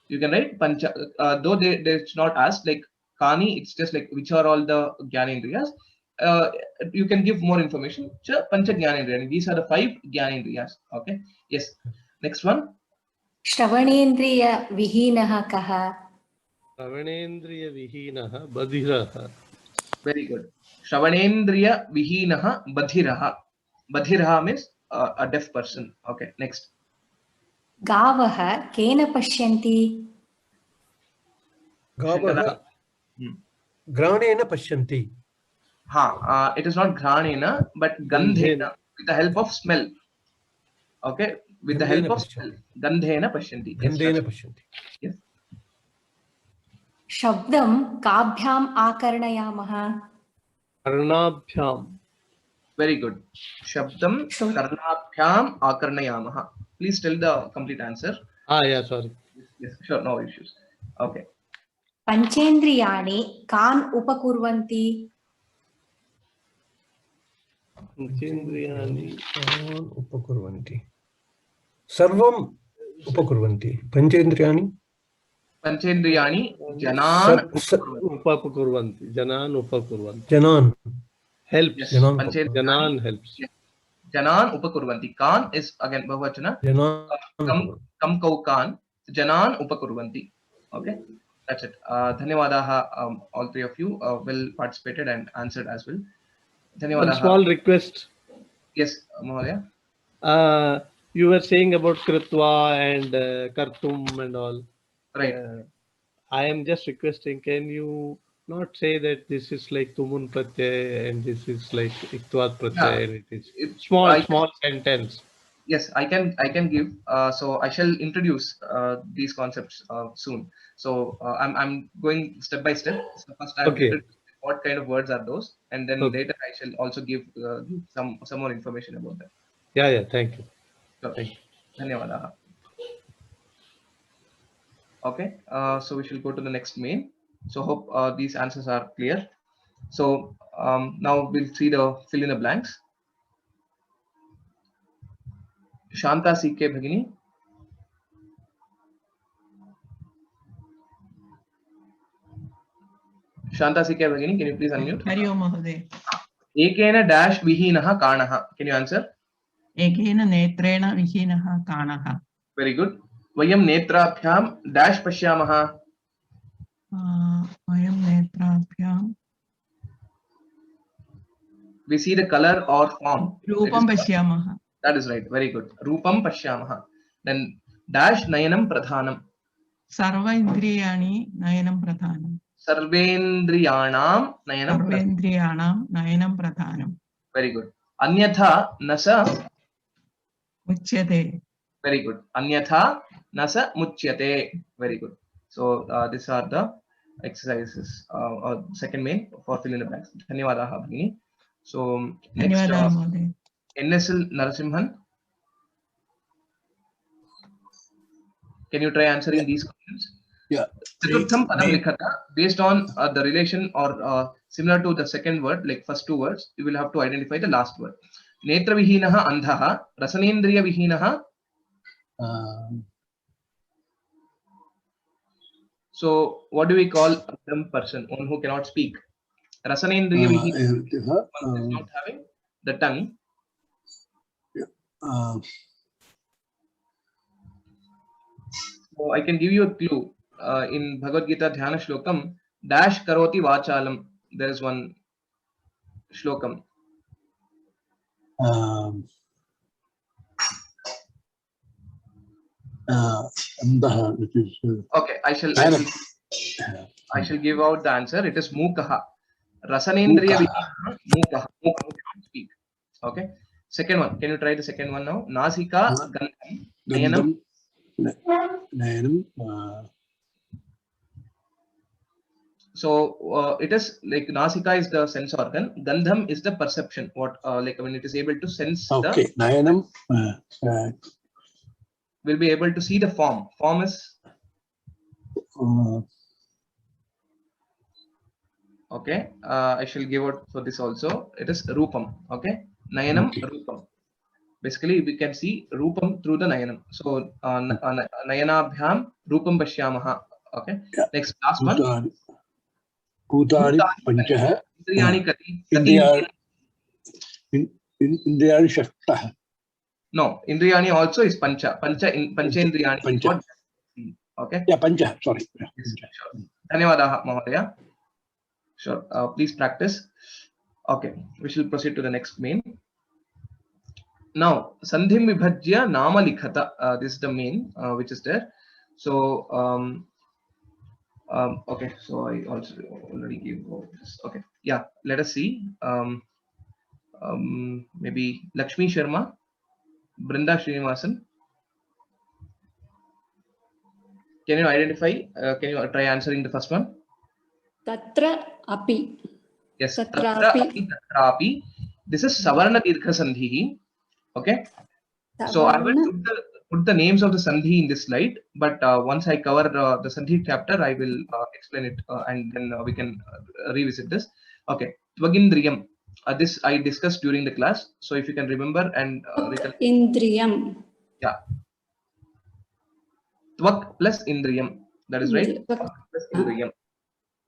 You can write Pancha, though it's not asked like Kani, it's just like which are all the Jnanendriyas. You can give more information. Pancha Jnanendriyani. These are the 5 Jnanendriyas. Okay, yes. Next one. Shravanendriya Vihinaha Kaha. Shravanendriya Vihinaha Badhiraha. Very good. Shravanendriya Vihinaha Badhiraha. Badhiraha means a deaf person. Okay, next. Gavaha Kena Pashyanti. Gavaha Granena Pashyanti. It is not Granena, but Gandhena, with the help of smell. Okay, with the help of smell. Gandhena Pashyanti. Gandhena Pashyanti. Yes. Shabdam Kabhyam Akarnayamaha. Karnabhyam. Very good. Shabdam Karnabhyam Akarnayamaha. Please tell the complete answer. Yeah, sorry. Yes, sure, no issues. Okay. Panchendriyani Kan Upakurvanti. Panchendriyani Kan Upakurvanti. Sarvam Upakurvanti. Panchendriyani. Panchendriyani Janan Upakurvanti. Janan Upakurvanti. Janan. Helps. Yes. Janan helps. Yes. Janan Upakurvanti. Kan is again Bahuvachana. Janan. Kam kau kan. Janan Upakurvanti. Okay. That's it. Dhanyawadaha, all 3 of you well participated and answered as well. One small request. Yes, Mahodaya. You were saying about Kritva and Kartum and all. Right. I am just requesting, can you not say that this is like Tumun Pratyay and this is like Iktvat Pratyay and it is small sentence. Yes, I can give. So I shall introduce these concepts soon. So I'm going step by step. So first I will what kind of words are those, and then later I shall also give some more information about that. Yeah, thank you. So, thank you. Dhanyawadaha. Okay, so we shall go to the next main. So hope these answers are clear. So now we'll see the fill in the blanks. Shanta CK Bhagini. Shanta CK Bhagini, can you please unmute? Hari Om Mahoday. Ekena dash vihinaha kanaha. Can you answer? Ekena netrena vihinaha kanaha. Very good. Vayam netrabhyam dash pashyamaha. Vayam netrabhyam. We see the color or form. Rupam pashyamaha. That is right. Very good. Rupam pashyamaha. Then dash nayanam pradhanam. Sarva indriyani nayanam pradhanam. Sarvendriyanam nayanam pradhanam. Very good. Anyatha nasa muchyate. Very good. Anyatha nasa muchyate. Very good. So these are the exercises. Second main for fill in the blanks. Dhanyawadaha Bhagini. So next NSL Narasimhan. Can you try answering these questions? Yeah. Chaturtham padam likhata, based on the relation or similar to the second word, like first 2 words, you will have to identify the last word. Netra vihinaha andhaha, rasanendriya vihinaha. So what do we call a dumb person, one who cannot speak? Rasanendriya vihinaha, one who is not having the tongue. So I can give you a clue. In Bhagavad Gita Dhyana Shlokam, dash karoti vachalam. There is one shlokam. Which is, okay, I shall give out the answer. It is mukaha. Rasanendriya vihinaha mukaha. Mukaha cannot speak. Okay. Second one. Can you try the second one now? Nasika gandham nayanam. So it is like Nasika is the sense organ, Gandham is the perception. What like when it is able to sense the Nayanam will be able to see the form. Form is Okay, I shall give out for this also. It is Rupam. Okay, Nayanam Rupam. Basically, we can see Rupam through the Nayanam. So, Nayanabhyam Rupam Pashyamaha. Okay, next last one. Bhutani Panchaha. Indriyani Kati. Indriyani Shaktah. No, Indriyani also is Pancha. Panchendriyani. Pancha. Okay. Yeah, Pancha. Sorry. Yes, sure. Dhanyawadaha, Mahodaya. Sure. Please practice. Okay. We shall proceed to the next main. Now, Sandhim Vibhajya Nama Likhata. This is the main which is there. So, okay. So I also already gave this. Okay. Yeah. Let us see. Maybe Lakshmi Sharma, Brinda Srinivasan. Can you identify? Can you try answering the first one? Tatra api. Yes. Tatra api. This is Savarna Dirgha Sandhi. Okay. So I will put the names of the Sandhi in this slide, but once I cover the Sandhi chapter, I will explain it and then we can revisit this. Okay. Tvagindriyam. This I discussed during the class. So if you can remember and Indriyam. Yeah. Tvak plus Indriyam. That is right. Tvak plus Indriyam.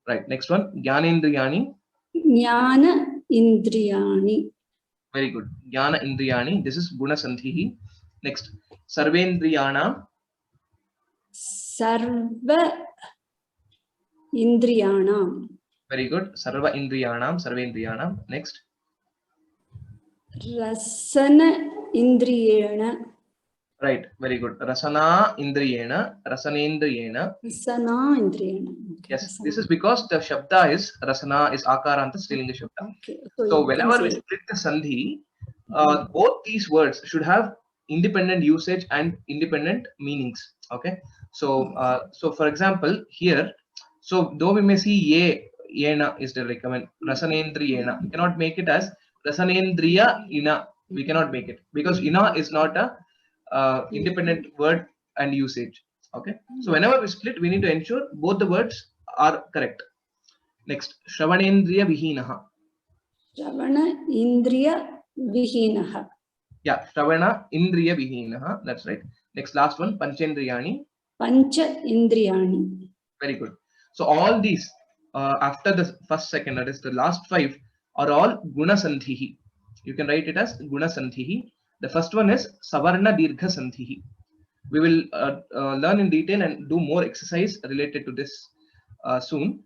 Right. Next one. Jnanendriyani. Jnana Indriyani. Very good. Jnana Indriyani. This is Guna Sandhi. Next. Sarvendriyana. Sarva Indriyanam. Very good. Sarva Indriyanam. Sarvendriyanam. Next. Rasana Indriyena. Right. Very good. Rasana Indriyena. Rasanendriyena. Rasana Indriyena. Yes. This is because the Shabda is Rasana is Akaranta Strilinga Shabda. Okay. So whenever we split the Sandhi, both these words should have independent usage and independent meanings. Okay. So, so for example, here, so though we may see ye, yena is the recommend, Rasanendriyena, we cannot make it as Rasanendriya ina. We cannot make it because ina is not a independent word and usage. Okay. So whenever we split, we need to ensure both the words are correct. Next, Shravanendriya Vihinaha. Shravana Indriya Vihinaha. Yeah, Shravana Indriya Vihinaha. That's right. Next, last one, Panchendriyani. Pancha Indriyani. Very good. So all these after the first second, that is the last 5, are all Guna Sandhihi. You can write it as Guna Sandhihi. The first one is Savarna Dirgha Sandhihi. We will learn in detail and do more exercise related to this soon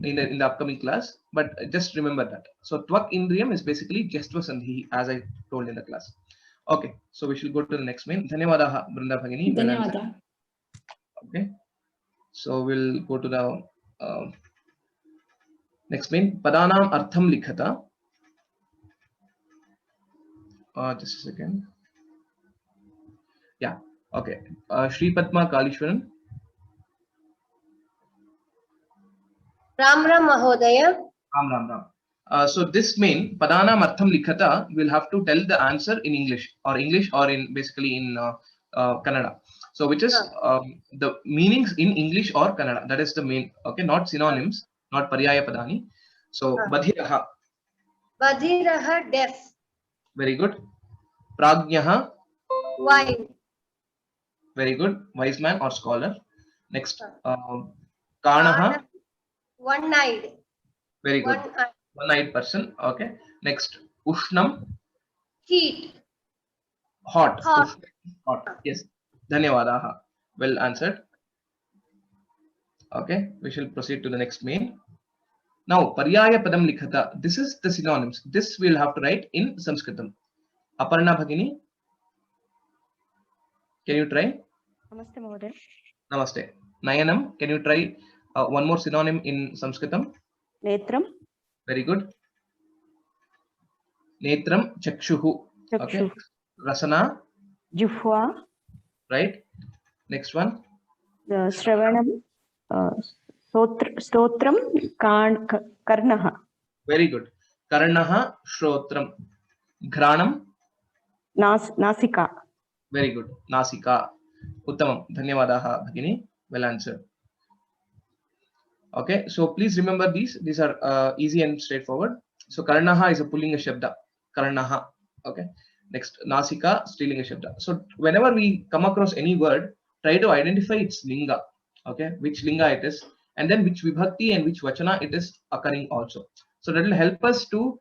in the upcoming class. But just remember that. So Tvak Indriyam is basically Jastva Sandhihi, as I told in the class. Okay, so we shall go to the next main. Dhanyawadaha, Brinda Bhagini. Dhanyawada. Okay, so we'll go to the next main. Padanam Artham Likhata. Just a second. Yeah, okay. Shri Padma Kalishwaran. Ram Ram Mahodaya. Ram. So this main Padana Martham Likhata will have to tell the answer in English or in basically in Kannada. So which is the meanings in English or Kannada. That is the main. Okay, not synonyms, not Paryaya Padani. So Badhiraha. Badhiraha deaf. Very good. Pragnyaha. Wise. Very good. Wise man or scholar. Next. Kanaha. One-eyed. Very good. One-eyed person. Okay. Next. Ushnam. Heat. Hot. Hot. Yes. Dhanyawadaha. Well answered. Okay. We shall proceed to the next main. Now, Paryaya Padam Likhata. This is the synonyms. This we'll have to write in Sanskritam. Aparna Bhagini. Can you try? Namaste, Mahoday. Namaste. Nayanam, can you try one more synonym in Sanskritam? Netram. Very good. Netram, Chakshuhu. Okay. Rasana. Jihva. Right. Next one. Shravanam. Stotram. Karnaha. Very good. Karnaha, Shrotram. Ghranam. Nasika. Very good. Nasika. Uttamam. Dhanyawadaha, Bhagini. Well answered. Okay, so please remember these. These are easy and straightforward. So Karnaha is a pullinga shabda. Karnaha. Okay. Next, Nasika, Strilinga shabda. So whenever we come across any word, try to identify its linga. Okay, which linga it is, and then which vibhakti and which vachana it is occurring also. So that will help us to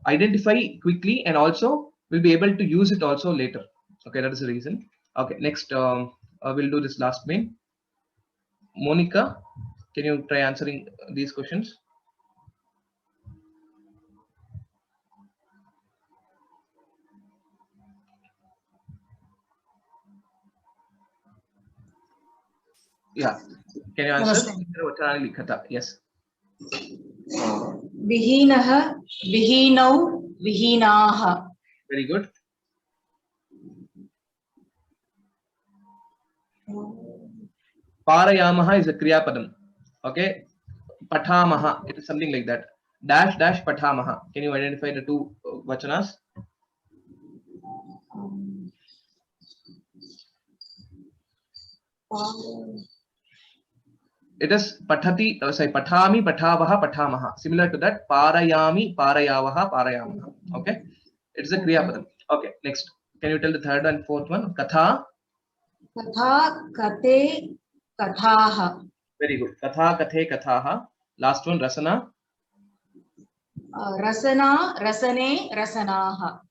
identify quickly, and also we'll be able to use it also later. Okay, that is the reason. Okay, next we'll do this last main. Monica, can you try answering these questions? Yeah, can you answer? Yes. Vihinah, vihinau, vihinaah. Very good. Parayamaha is a kriya padam. Okay. Pathamaha, it is something like that. Dash dash pathamaha. Can you identify the two vachanas? It is pathati, sorry, pathami, pathavaha, pathamaha. Similar to that, parayami, parayavaha, parayamaha. Okay. It's a kriya padam. Okay. Next, can you tell the third and fourth one? Katha. Katha, kate, kathaah. Very good. Katha, kathe, kathaha. Last one, rasana. Rasana, rasane, rasanaah.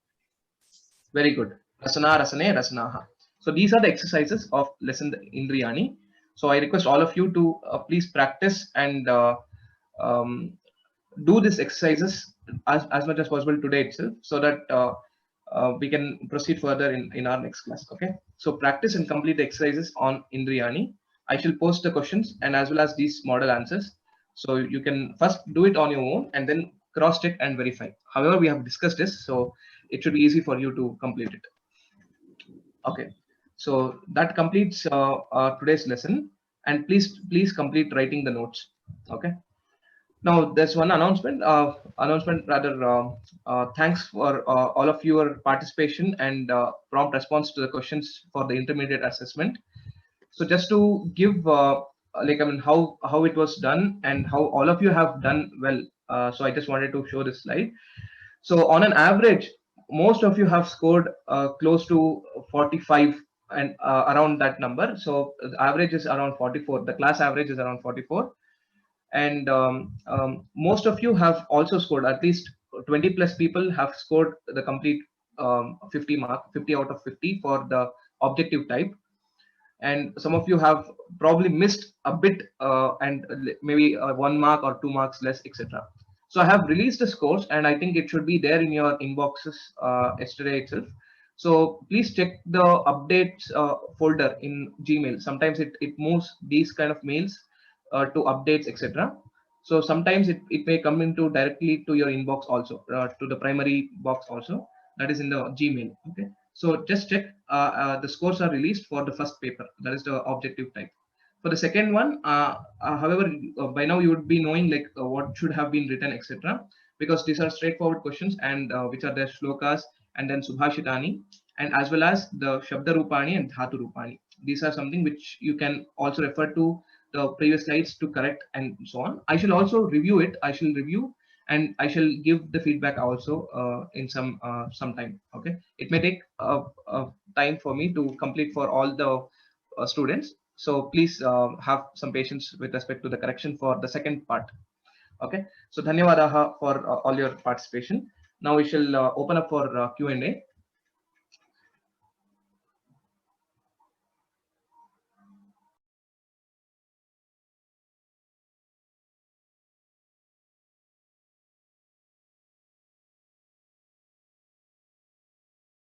Very good. Rasana, rasane, rasanaha. So these are the exercises of lesson Indriyani. So I request all of you to please practice and do these exercises as much as possible today itself, so that we can proceed further in our next class. Okay. So practice and complete the exercises on Indriyani. I shall post the questions and as well as these model answers. So you can first do it on your own and then cross check and verify. However, we have discussed this, so it should be easy for you to complete it. Okay. So that completes today's lesson, and please complete writing the notes. Okay. Now there's one announcement. Thanks for all of your participation and prompt response to the questions for the intermediate assessment. So just to give how it was done and how all of you have done well. So I just wanted to show this slide. So on an average, most of you have scored close to 45 and around that number. So the average is around 44. The class average is around 44. And most of you have also scored, at least 20 plus people have scored the complete 50 out of 50 for the objective type. And some of you have probably missed a bit and maybe 1 mark or 2 marks less, etc. So I have released the scores and I think it should be there in your inboxes yesterday itself. So please check the updates folder in Gmail. Sometimes it moves these kind of mails to updates, etc. So sometimes it may come into directly to your inbox also, to the primary box also, that is in the Gmail. Okay. So just check the scores are released for the first paper, that is the objective type. For the second one, however, by now you would be knowing like what should have been written, etc. Because these are straightforward questions and which are the shlokas and then subhashitani, and as well as the Shabda Rupani and Dhatu Rupani. These are something which you can also refer to the previous slides to correct and so on. I shall also review it. I shall review and I shall give the feedback also in some time. Okay, it may take time for me to complete for all the students. So please have some patience with respect to the correction for the second part. Okay, so dhanyawadaha for all your participation. Now we shall open up for Q&A.